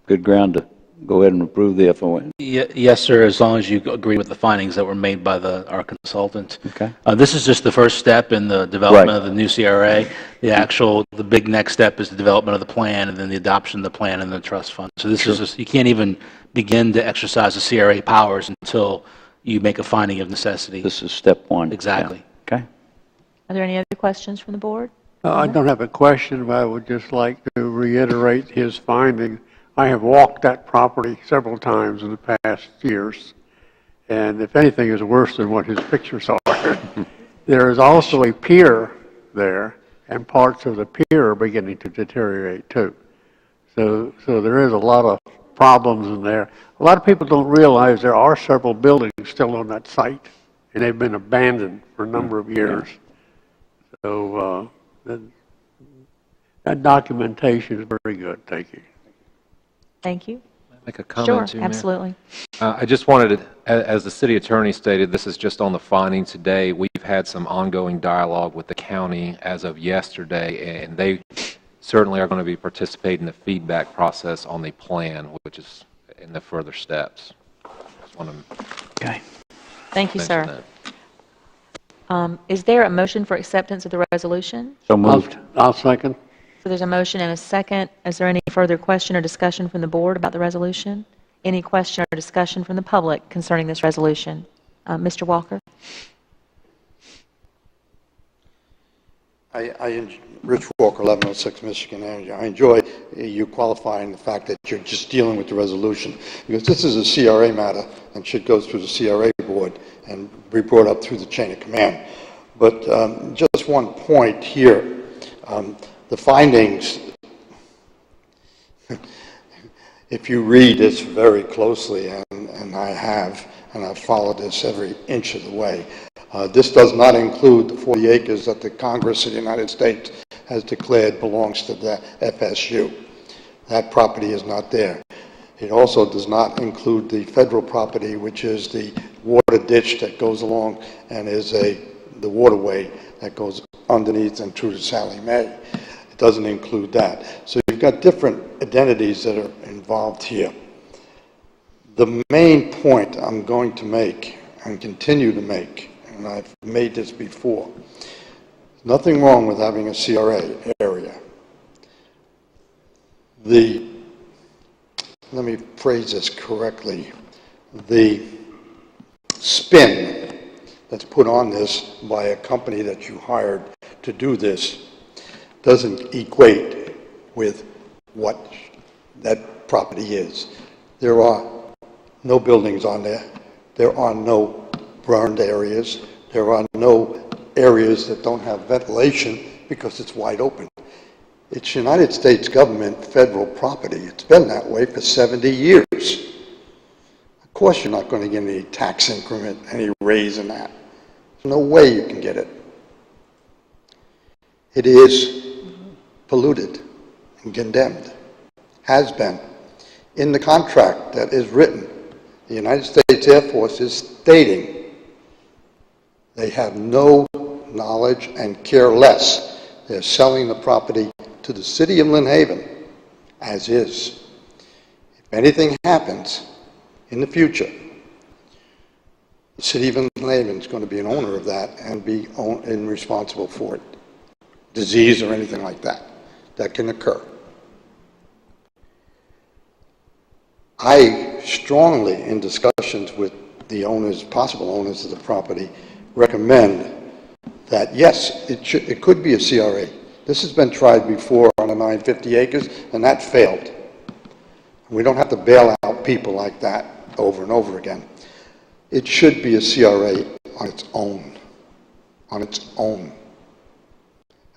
good ground to go ahead and approve the FON. Yes, sir, as long as you agree with the findings that were made by our consultant. Okay. This is just the first step in the development of the new CRA. The big next step is the development of the plan, and then the adoption of the plan and the trust fund. So this is just, you can't even begin to exercise the CRA powers until you make a finding of necessity. This is step 1. Exactly. Yeah. Okay. Are there any other questions from the board? I don't have a question, but I would just like to reiterate his finding. I have walked that property several times in the past years, and if anything is worse than what his pictures are. There is also a pier there, and parts of the pier are beginning to deteriorate too. So there is a lot of problems in there. A lot of people don't realize there are several buildings still on that site, and they've been abandoned for a number of years. So that documentation is very good. Thank you. Thank you. Make a comment Sure, absolutely. I just wanted to, as the city attorney stated, this is just on the finding today. We've had some ongoing dialogue with the county as of yesterday, and they certainly are going to be participating in the feedback process on the plan, which is in the further steps. Just want to okay. Thank you, sir. Is there a motion for acceptance of the resolution? So moved. I'll second. So there's a motion and a second. Is there any further question or discussion from the board about the resolution? Any question or discussion from the public concerning this resolution? Mr. Walker? Rich Walker, 1106 Michigan Avenue. I enjoy you qualifying the fact that you're just dealing with the resolution, because this is a CRA matter and should go through the CRA board and be brought up through the chain of command. But just one point here, the findings, if you read this very closely, and I have, and I've followed this every inch of the way, this does not include the 40 acres that the Congress of the United States has declared belongs to the FSU. That property is not there. It also does not include the federal property, which is the water ditch that goes along and is the waterway that goes underneath and through to Sally Mae. It doesn't include that. So you've got different identities that are involved here. The main point I'm going to make and continue to make, and I've made this before, nothing wrong with having a CRA area. Let me phrase this correctly, the spin that's put on this by a company that you hired to do this doesn't equate with what that property is. There are no buildings on there. There are no burned areas. There are no areas that don't have ventilation because it's wide open. It's United States government federal property. It's been that way for 70 years. Of course you're not going to get any tax increment, any raise in that. There's no way you can get it. It is polluted and condemned, has been. In the contract that is written, the United States Air Force is stating they have no knowledge and care less. They're selling the property to the city of Lynn Haven as is. If anything happens in the future, the city of Lynn Haven is going to be an owner of that and be responsible for it. Disease or anything like that can occur. I strongly, in discussions with the owners, possible owners of the property, recommend that yes, it could be a CRA. This has been tried before on the 950 acres, and that failed. We don't have to bail out people like that over and over again. It should be a CRA on its own,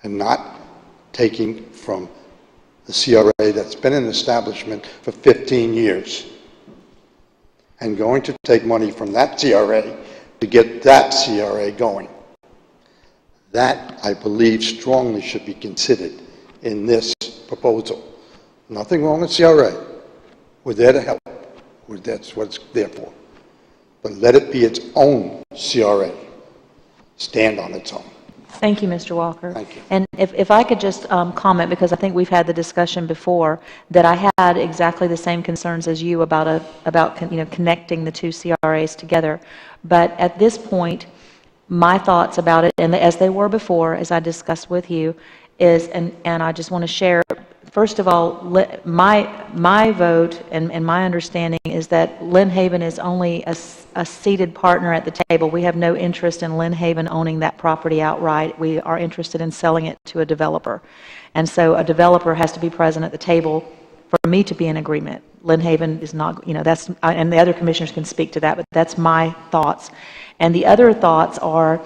and not taking from the CRA that's been in establishment for 15 years and going to take money from that CRA to get that CRA going. That, I believe, strongly should be considered in this proposal. Nothing wrong with CRA. We're there to help. That's what it's there for. But let it be its own CRA. Stand on its own. Thank you, Mr. Walker. Thank you. And if I could just comment, because I think we've had the discussion before, that I had exactly the same concerns as you about connecting the two CRAs together. But at this point, my thoughts about it, and as they were before, as I discussed with you, is, and I just want to share, first of all, my vote and my understanding is that Lynn Haven is only a seated partner at the table. We have no interest in Lynn Haven owning that property outright. We are interested in selling it to a developer. And so a developer has to be present at the table for me to be in agreement. Lynn Haven is not, that's, and the other commissioners can speak to that, but that's my thoughts. And the other thoughts are,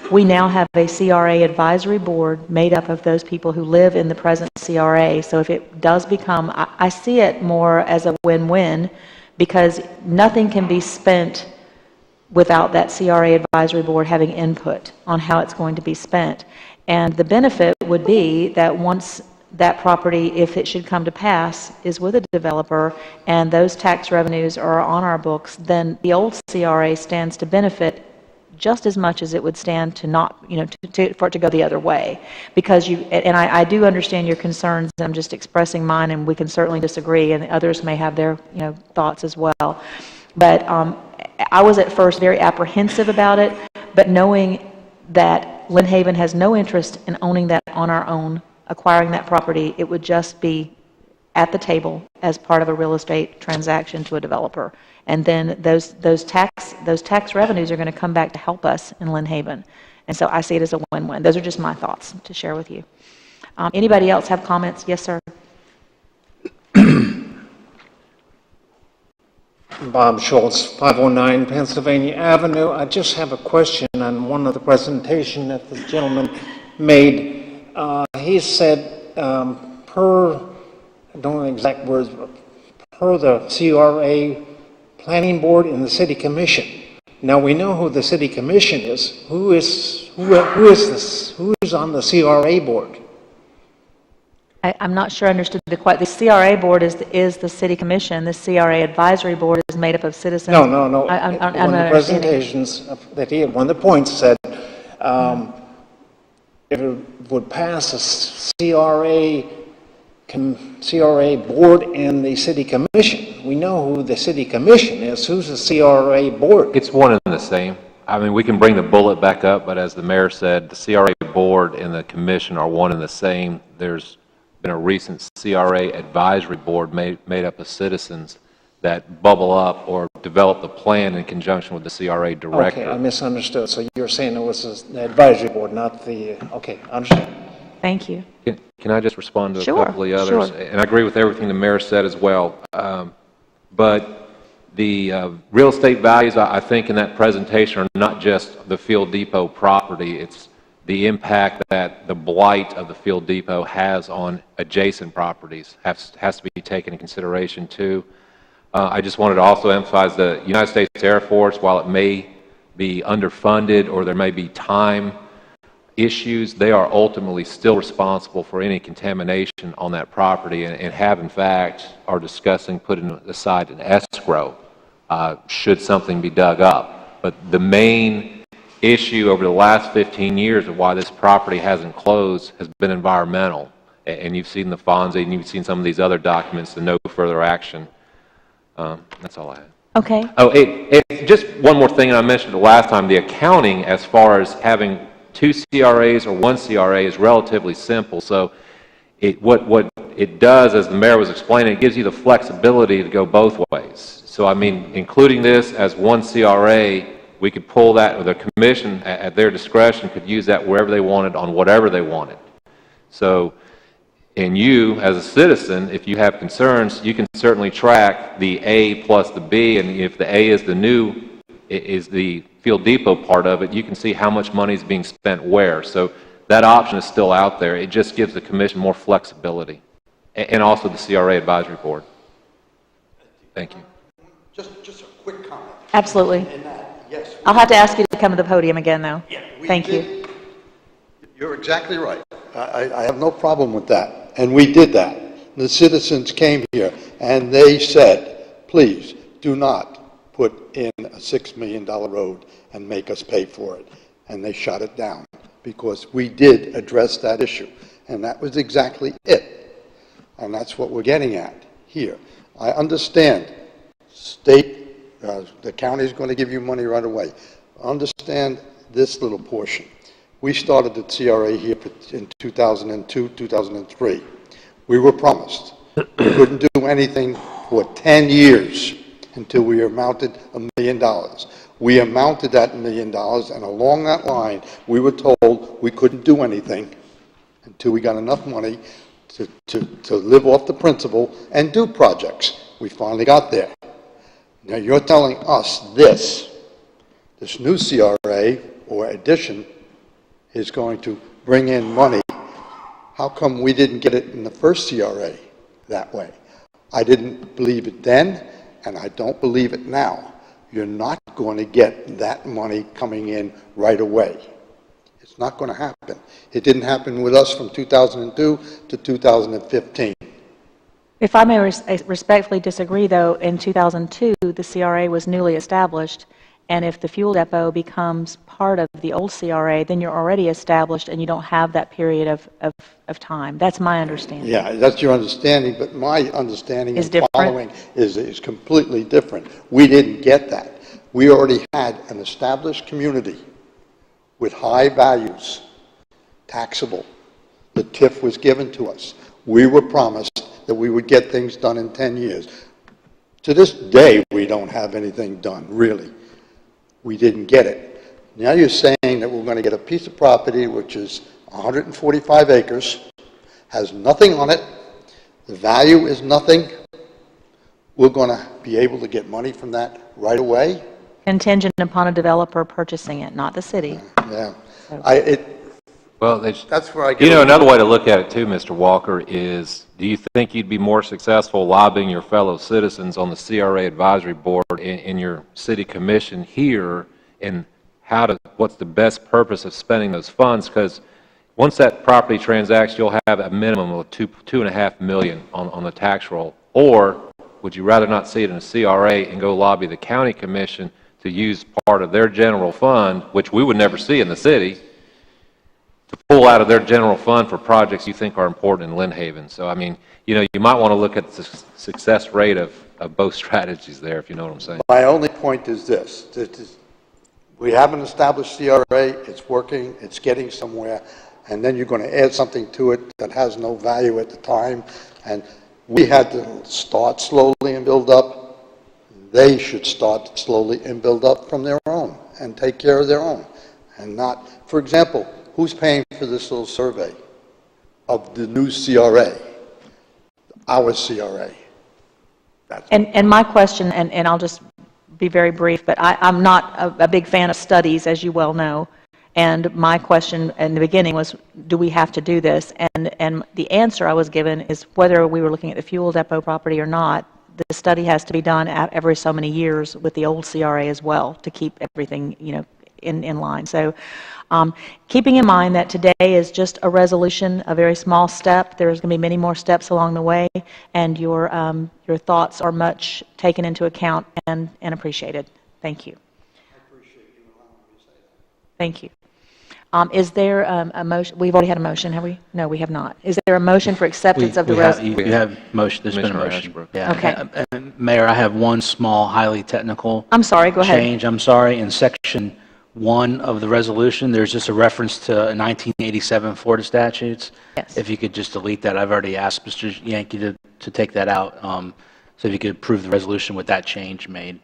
we now have a CRA advisory board made up of those people who live in the present CRA. So if it does become, I see it more as a win-win, because nothing can be spent without that CRA advisory board having input on how it's going to be spent. And the benefit would be that once that property, if it should come to pass, is with a developer and those tax revenues are on our books, then the old CRA stands to benefit just as much as it would stand to not, for it to go the other way. Because I do understand your concerns, I'm just expressing mine, and we can certainly disagree, and others may have their, thoughts as well. But I was at first very apprehensive about it, but knowing that Lynn Haven has no interest in owning that on our own, acquiring that property, it would just be at the table as part of a real estate transaction to a developer. And then those tax revenues are going to come back to help us in Lynn Haven. And so I see it as a win-win. Those are just my thoughts to share with you. Anybody else have comments? Yes, sir. Bob Schultz, 509 Pennsylvania Avenue. I just have a question on one of the presentation that the gentleman made. He said, per, I don't know the exact words, but per the CRA Planning Board and the City Commission. Now we know who the City Commission is. Who is on the CRA board? I'm not sure I understood the question. The CRA board is the City Commission. The CRA Advisory Board is made up of citizens. No. I'm One of the presentations that he had, one of the points said, if it would pass a CRA board and the City Commission. We know who the City Commission is. Who's the CRA board? It's one and the same. I mean, we can bring the bullet back up, but as the mayor said, the CRA board and the commission are one and the same. There's been a recent CRA advisory board made up of citizens that bubble up or develop the plan in conjunction with the CRA director. Okay, I misunderstood. So you're saying it was the advisory board, not the, okay, I understand. Thank you. Can I just respond to a Sure, couple of the others? sure. And I agree with everything the mayor said as well. But the real estate values, I think, in that presentation are not just the Field Depot property. It's the impact that the blight of the Field Depot has on adjacent properties has to be taken into consideration too. I just wanted to also emphasize the United States Air Force, while it may be underfunded or there may be time issues, they are ultimately still responsible for any contamination on that property and have in fact are discussing putting aside an escrow should something be dug up. But the main issue over the last 15 years of why this property hasn't closed has been environmental. And you've seen the FONSI and you've seen some of these other documents, the no further action. That's all I have. Okay. Oh, just one more thing, and I mentioned it last time, the accounting as far as having 2 CRAs or 1 CRA is relatively simple. So what it does, as the mayor was explaining, it gives you the flexibility to go both ways. So I mean, including this as 1 CRA, we could pull that, or the commission at their discretion could use that wherever they wanted on whatever they wanted. So, and you, as a citizen, if you have concerns, you can certainly track the A plus the B, and if the A is the Field Depot part of it, you can see how much money is being spent where. So that option is still out there. It just gives the commission more flexibility, and also the CRA Advisory Board. Thank you. Just a quick comment. Absolutely. Yes. I'll have to ask you to come to the podium again, though. Yeah, Thank you. You're exactly right. I have no problem with that. And we did that. The citizens came here and they said, please do not put in a $6 million road and make us pay for it. And they shut it down because we did address that issue. And that was exactly it. And that's what we're getting at here. I understand the county is going to give you money right away. Understand this little portion. We started the CRA here in 2002, 2003. We were promised. We couldn't do anything for 10 years until we amounted $1 million. We amounted that $1 million, and along that line, we were told we couldn't do anything until we got enough money to live off the principal and do projects. We finally got there. Now you're telling us this new CRA or addition is going to bring in money. How come we didn't get it in the first CRA that way? I didn't believe it then, and I don't believe it now. You're not going to get that money coming in right away. It's not going to happen. It didn't happen with us from 2002 to 2015. If I may respectfully disagree, though, in 2002, the CRA was newly established, and if the fuel depot becomes part of the old CRA, then you're already established and you don't have that period of time. That's my understanding. Yeah, that's your understanding, but my understanding Is and different. following is completely different. We didn't get that. We already had an established community with high values, taxable. The TIF was given to us. We were promised that we would get things done in 10 years. To this day, we don't have anything done, really. We didn't get it. Now you're saying that we're going to get a piece of property which is 145 acres, has nothing on it, the value is nothing. We're going to be able to get money from that right away? Contingent upon a developer purchasing it, not the city. Yeah. Well, That's where I get. you know, another way to look at it too, Mr. Walker, is do you think you'd be more successful lobbying your fellow citizens on the CRA advisory board in your city commission here in what's the best purpose of spending those funds? Because once that property transacts, you'll have a minimum of $2.5 million on the tax roll. Or would you rather not see it in a CRA and go lobby the county commission to use part of their general fund, which we would never see in the city, to pull out of their general fund for projects you think are important in Lynn Haven? So, I mean, you know, you might want to look at the success rate of both strategies there, if you know what I'm saying. My only point is this. We have an established CRA, it's working, it's getting somewhere, and then you're going to add something to it that has no value at the time, and we had to start slowly and build up. They should start slowly and build up from their own and take care of their own. And not, for example, who's paying for this little survey of the new CRA? Our CRA. And my question, and I'll just be very brief, but I'm not a big fan of studies, as you well know. And my question in the beginning was, do we have to do this? And the answer I was given is whether we were looking at the fuel depot property or not, the study has to be done every so many years with the old CRA as well to keep everything, you know, in line. So keeping in mind that today is just a resolution, a very small step. There's going to be many more steps along the way, and your thoughts are much taken into account and appreciated. Thank you. I appreciate you allowing me to say that. Thank you. Is there a motion? We've already had a motion, have we? No, we have not. Is there a motion for acceptance of the resolution? You have motion. There's been a Commissioner motion. Ashbrook. Yeah. Okay. Mayor, I have one small, highly technical I'm sorry, go ahead. change. I'm sorry. In section 1 of the resolution, there's just a reference to 1987 Florida statutes. Yes. If you could just delete that. I've already asked Mr. Yankee to take that out. So if you could approve the resolution with that change made.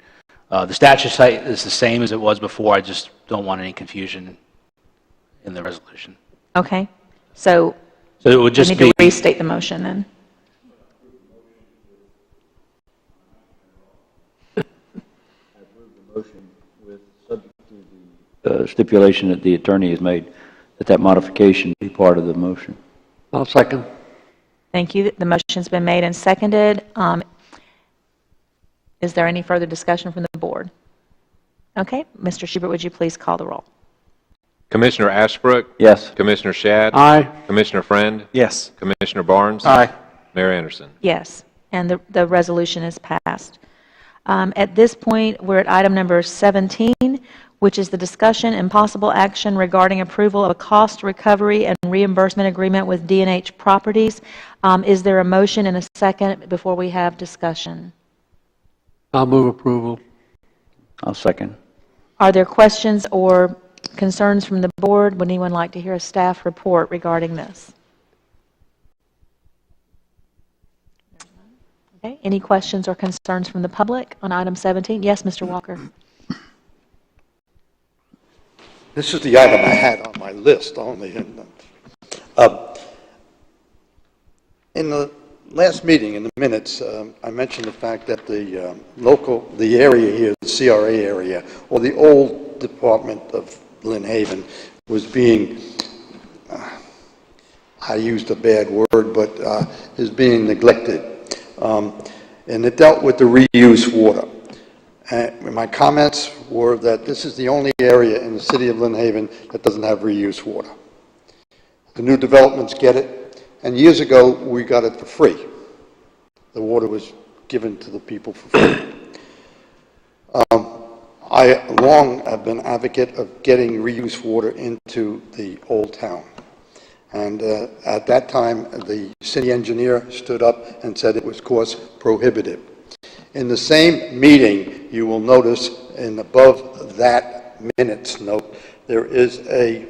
The statute site is the same as it was before. I just don't want any confusion in the resolution. Okay. So it would just I need be to restate the motion then. Stipulation that the attorney has made, that modification be part of the motion. I'll second. Thank you. The motion's been made and seconded. Is there any further discussion from the board? Okay. Mr. Schubert, would you please call the roll? Commissioner Ashbrook? Yes. Commissioner Shad? Aye. Commissioner Friend? Yes. Commissioner Barnes? Aye. Mayor Anderson? Yes, and the resolution is passed. At this point, we're at item number 17, which is the discussion and possible action regarding approval of a cost recovery and reimbursement agreement with D&H Properties. Is there a motion and a second before we have discussion? I'll move approval. I'll second. Are there questions or concerns from the board? Would anyone like to hear a staff report regarding this? Okay. Any questions or concerns from the public on item 17? Yes, Mr. Walker. This is the item I had on my list only. In the last meeting, in the minutes, I mentioned the fact that the area here, the CRA area, or the old department of Lynn Haven, was being, I used a bad word, but is being neglected. And it dealt with the reuse water. My comments were that this is the only area in the city of Lynn Haven that doesn't have reuse water. The new developments get it, and years ago we got it for free. The water was given to the people for free. I long have been an advocate of getting reuse water into the old town. And at that time, the city engineer stood up and said it was cost prohibitive. In the same meeting, you will notice in above that minutes note, there is a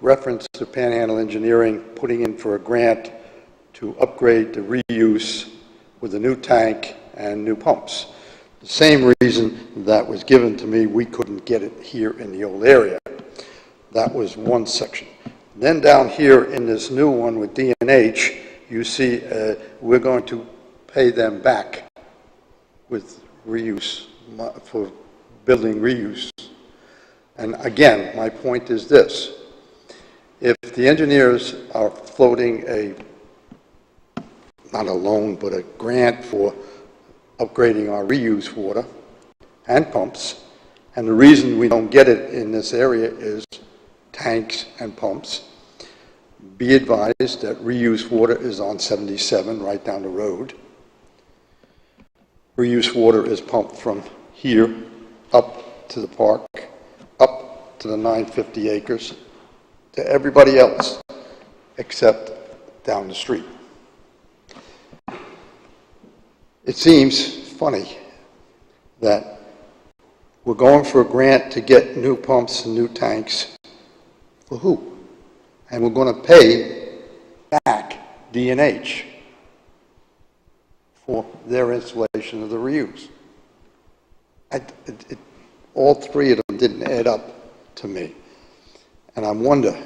reference to Panhandle Engineering putting in for a grant to upgrade the reuse with a new tank and new pumps. The same reason that was given to me, we couldn't get it here in the old area. That was one section. Then down here in this new one with D&H, you see we're going to pay them back with reuse, for building reuse. And again, my point is this. If the engineers are floating not a loan, but a grant for upgrading our reuse water and pumps, and the reason we don't get it in this area is tanks and pumps, be advised that reuse water is on 77 right down the road. Reuse water is pumped from here up to the park, up to the 950 acres, to everybody else except down the street. It seems funny that we're going for a grant to get new pumps and new tanks. For who? And we're going to pay back D&H for their installation of the reuse. All three of them didn't add up to me. And I wonder,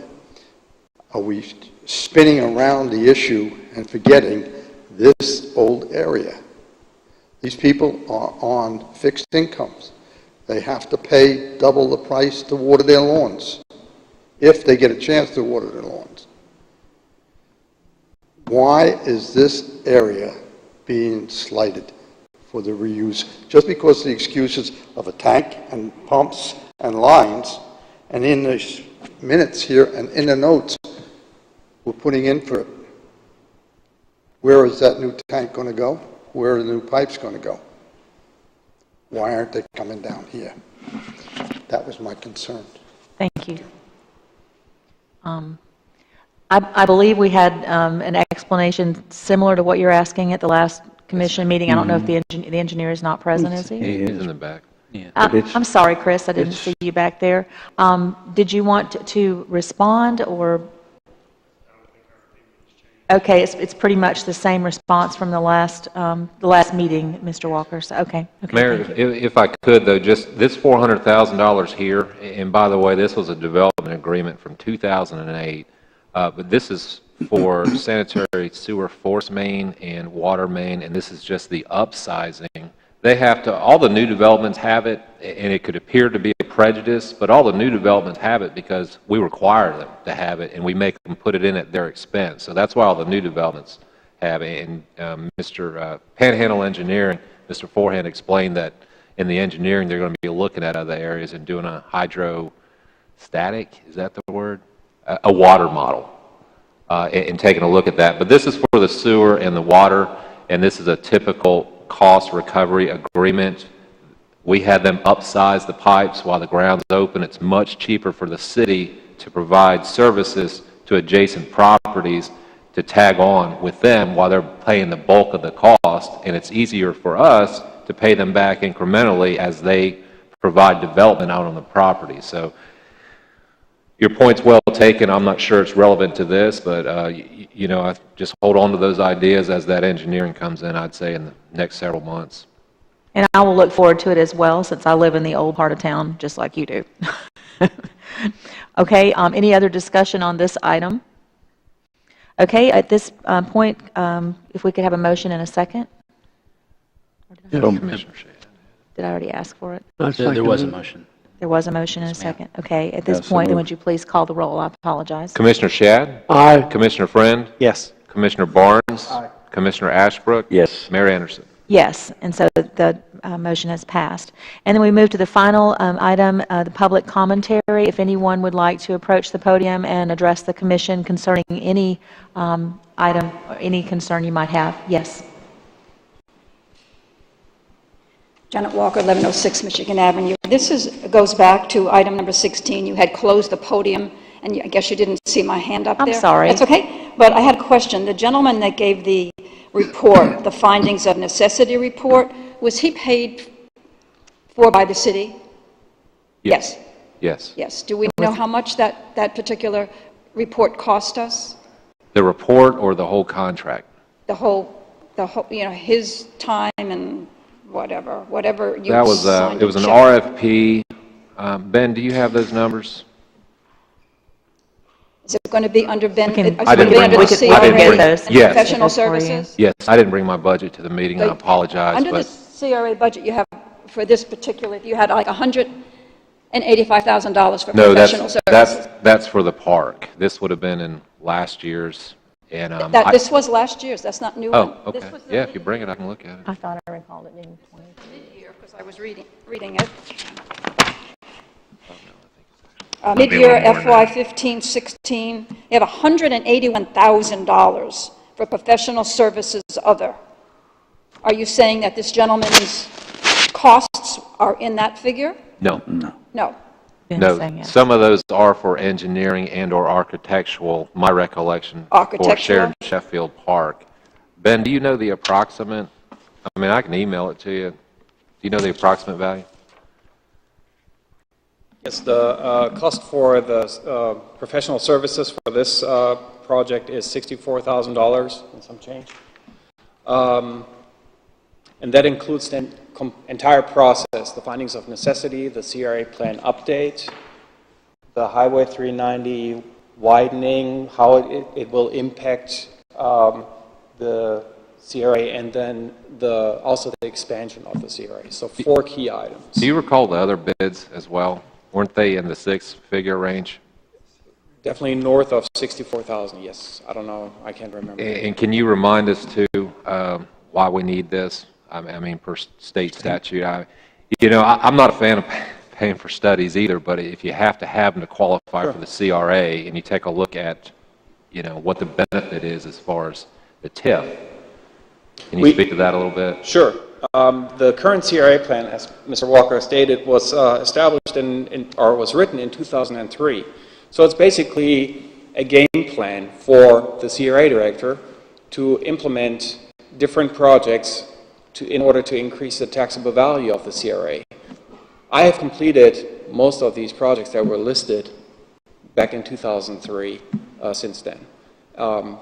are we spinning around the issue and forgetting this old area? These people are on fixed incomes. They have to pay double the price to water their lawns, if they get a chance to water their lawns. Why is this area being slighted for the reuse? Just because the excuses of a tank and pumps and lines, and in the minutes here and in the notes, we're putting in for it. Where is that new tank going to go? Where are the new pipes going to go? Why aren't they coming down here? That was my concern. Thank you. I believe we had an explanation similar to what you're asking at the last commission meeting. I don't know if the engineer is not present, is he? He's in the back. Yeah. I'm sorry, Chris, I didn't see you back there. Did you want to respond, or? Okay, it's pretty much the same response from the last meeting, Mr. Walker. So, okay. Mayor, if I could, though, just this $400,000 here, and by the way, this was a development agreement from 2008, but this is for sanitary sewer force main and water main, and this is just the upsizing. They have to, all the new developments have it, and it could appear to be a prejudice, but all the new developments have it because we require them to have it, and we make them put it in at their expense. So that's why all the new developments have it. And Mr. Panhandle Engineering, Mr. Forehand explained that in the engineering, they're going to be looking at other areas and doing a hydrostatic, is that the word? A water model, and taking a look at that. But this is for the sewer and the water, and this is a typical cost recovery agreement. We had them upsize the pipes while the ground's open. It's much cheaper for the city to provide services to adjacent properties to tag on with them while they're paying the bulk of the cost, and it's easier for us to pay them back incrementally as they provide development out on the property. So your point's well taken. I'm not sure it's relevant to this, but you know, I just hold on to those ideas as that engineering comes in, I'd say, in the next several months. And I will look forward to it as well, since I live in the old part of town, just like you do. Okay, any other discussion on this item? Okay, at this point, if we could have a motion in a second? Did I already ask for it? There was a motion. There was a motion and a second. Okay, at this point, then would you please call the roll? I apologize. Commissioner Shad? Aye. Commissioner Friend? Yes. Commissioner Barnes? Aye. Commissioner Ashbrook? Yes. Mayor Anderson? Yes, and so the motion has passed. And then we move to the final item, the public commentary. If anyone would like to approach the podium and address the commission concerning any item or any concern you might have. Yes. Janet Walker, 1106 Michigan Avenue. This goes back to item number 16. You had closed the podium, and I guess you didn't see my hand up there. I'm sorry. That's okay. But I had a question. The gentleman that gave the report, the findings of necessity report, was he paid for by the city? Yes. Yes. Yes. Do we know how much that particular report cost us? The report or the whole contract? The whole, his time and whatever you That was, signed it was a an check. RFP. Ben, do you have those numbers? Is it going to be under Ben? We can- is it I going didn't to be bring under my- the we can CRA get those. and Yes. professional Get those for you. services? Yes, I didn't bring my budget to the meeting. I apologize, Under the but CRA budget, you have, for this particular, you had like $185,000 for no, professional services. that's for the park. This would have been in last year's, and This was last year's, that's not new. oh, This okay. was the Yeah, if you bring it, I can look at it. I thought I recalled it being 20. mid-year, because I was reading it. Might be a Mid-year little more than FY that. 15-16, you have $181,000 for professional services other. Are you saying that this gentleman's costs are in that figure? No. No. Ben's No, saying yes. some of those are for engineering and/or architectural, my recollection, for Architectural? Sheridan Sheffield Park. Ben, do you know the approximate, I mean, I can email it to you. Do you know the approximate value? Yes, the cost for the professional services for this project is $64,000 and some change. And that includes the entire process, the findings of necessity, the CRA plan update, the Highway 390 widening, how it will impact the CRA, and then also the expansion of the CRA. So 4 key items. Do you recall the other bids as well? Weren't they in the 6-figure range? Definitely north of 64,000, yes. I don't know, I can't remember. And can you remind us too why we need this? I mean, per state statute. I'm not a fan of paying for studies either, but if you have to have them to qualify for the CRA, and you take a look at, what the benefit is as far as the TIF, can you speak to that a little bit? Sure. The current CRA plan, as Mr. Walker stated, was established or was written in 2003. So it's basically a game plan for the CRA director to implement different projects in order to increase the taxable value of the CRA. I have completed most of these projects that were listed back in 2003 since then.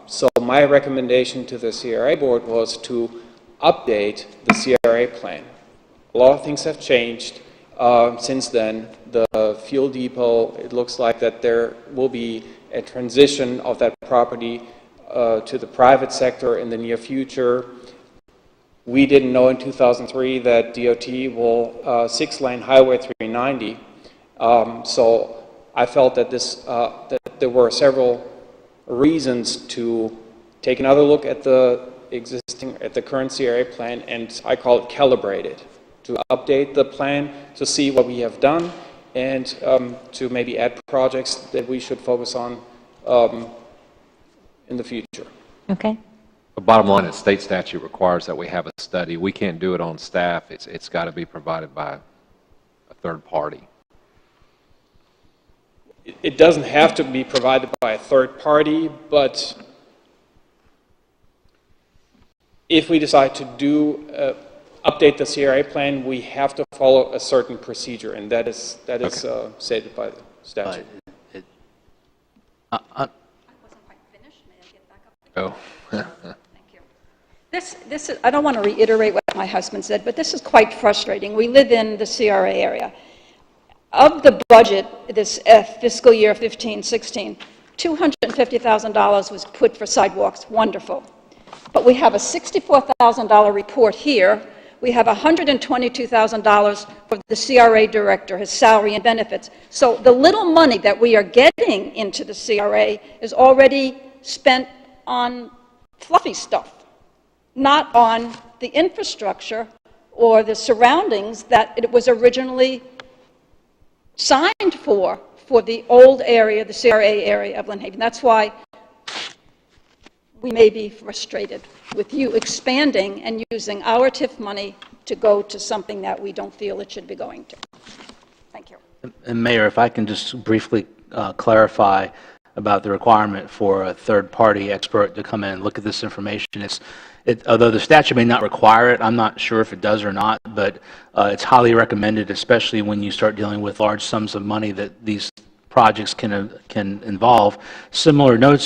So my recommendation to the CRA board was to update the CRA plan. A lot of things have changed since then. The fuel depot, it looks like that there will be a transition of that property to the private sector in the near future. We didn't know in 2003 that DOT will 6-lane Highway 390. So I felt that that there were several reasons to take another look at the current CRA plan, and I call it calibrated, to update the plan to see what we have done and to maybe add projects that we should focus on in the future. Okay. The bottom line is state statute requires that we have a study. We can't do it on staff. It's got to be provided by a third party. It doesn't have to be provided by a third party, but if we decide to update the CRA plan, we have to follow a certain procedure, and that is stated by the statute. I wasn't quite finished. May I get back up? Oh. Thank you. This is, I don't want to reiterate what my husband said, but this is quite frustrating. We live in the CRA area. Of the budget, this fiscal year 15-16, $250,000 was put for sidewalks. Wonderful. But we have a $64,000 report here. We have $122,000 for the CRA director, his salary and benefits. So the little money that we are getting into the CRA is already spent on fluffy stuff, not on the infrastructure or the surroundings that it was originally signed for the old area, the CRA area of Lynn Haven. That's why we may be frustrated with you expanding and using our TIF money to go to something that we don't feel it should be going to. Thank you. And Mayor, if I can just briefly clarify about the requirement for a third-party expert to come in and look at this information. Although the statute may not require it, I'm not sure if it does or not, but it's highly recommended, especially when you start dealing with large sums of money that these projects can involve. No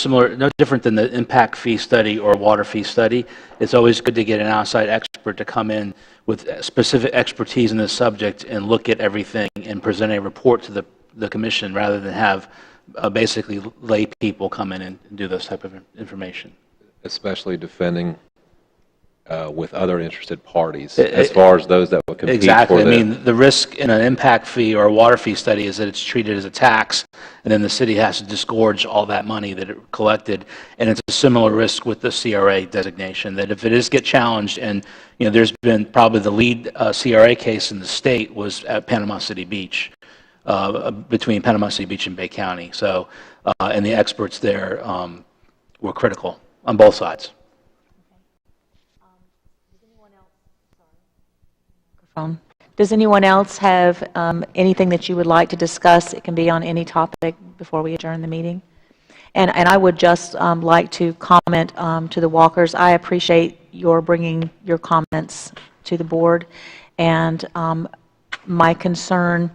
different than the impact fee study or water fee study. It's always good to get an outside expert to come in with specific expertise in this subject and look at everything and present a report to the commission rather than have basically lay people come in and do this type of information. Especially defending with other interested parties, as far as those that would compete exactly. for the... I mean, the risk in an impact fee or a water fee study is that it's treated as a tax, and then the city has to disgorge all that money that it collected. And it's a similar risk with the CRA designation, that if it is get challenged, and there's been probably the lead CRA case in the state was at Panama City Beach, between Panama City Beach and Bay County. So, and the experts there were critical on both sides. Does anyone else have anything that you would like to discuss? It can be on any topic before we adjourn the meeting. And I would just like to comment to the Walkers. I appreciate your bringing your comments to the board, and my concern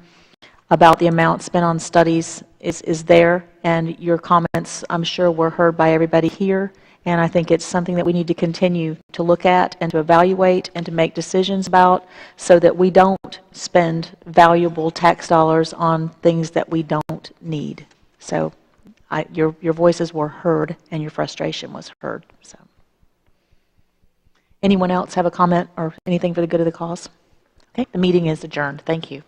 about the amount spent on studies is there, and your comments, I'm sure, were heard by everybody here. And I think it's something that we need to continue to look at and to evaluate and to make decisions about, so that we don't spend valuable tax dollars on things that we don't need. So your voices were heard and your frustration was heard. So, anyone else have a comment or anything for the good of the cause? Okay, the meeting is adjourned. Thank you.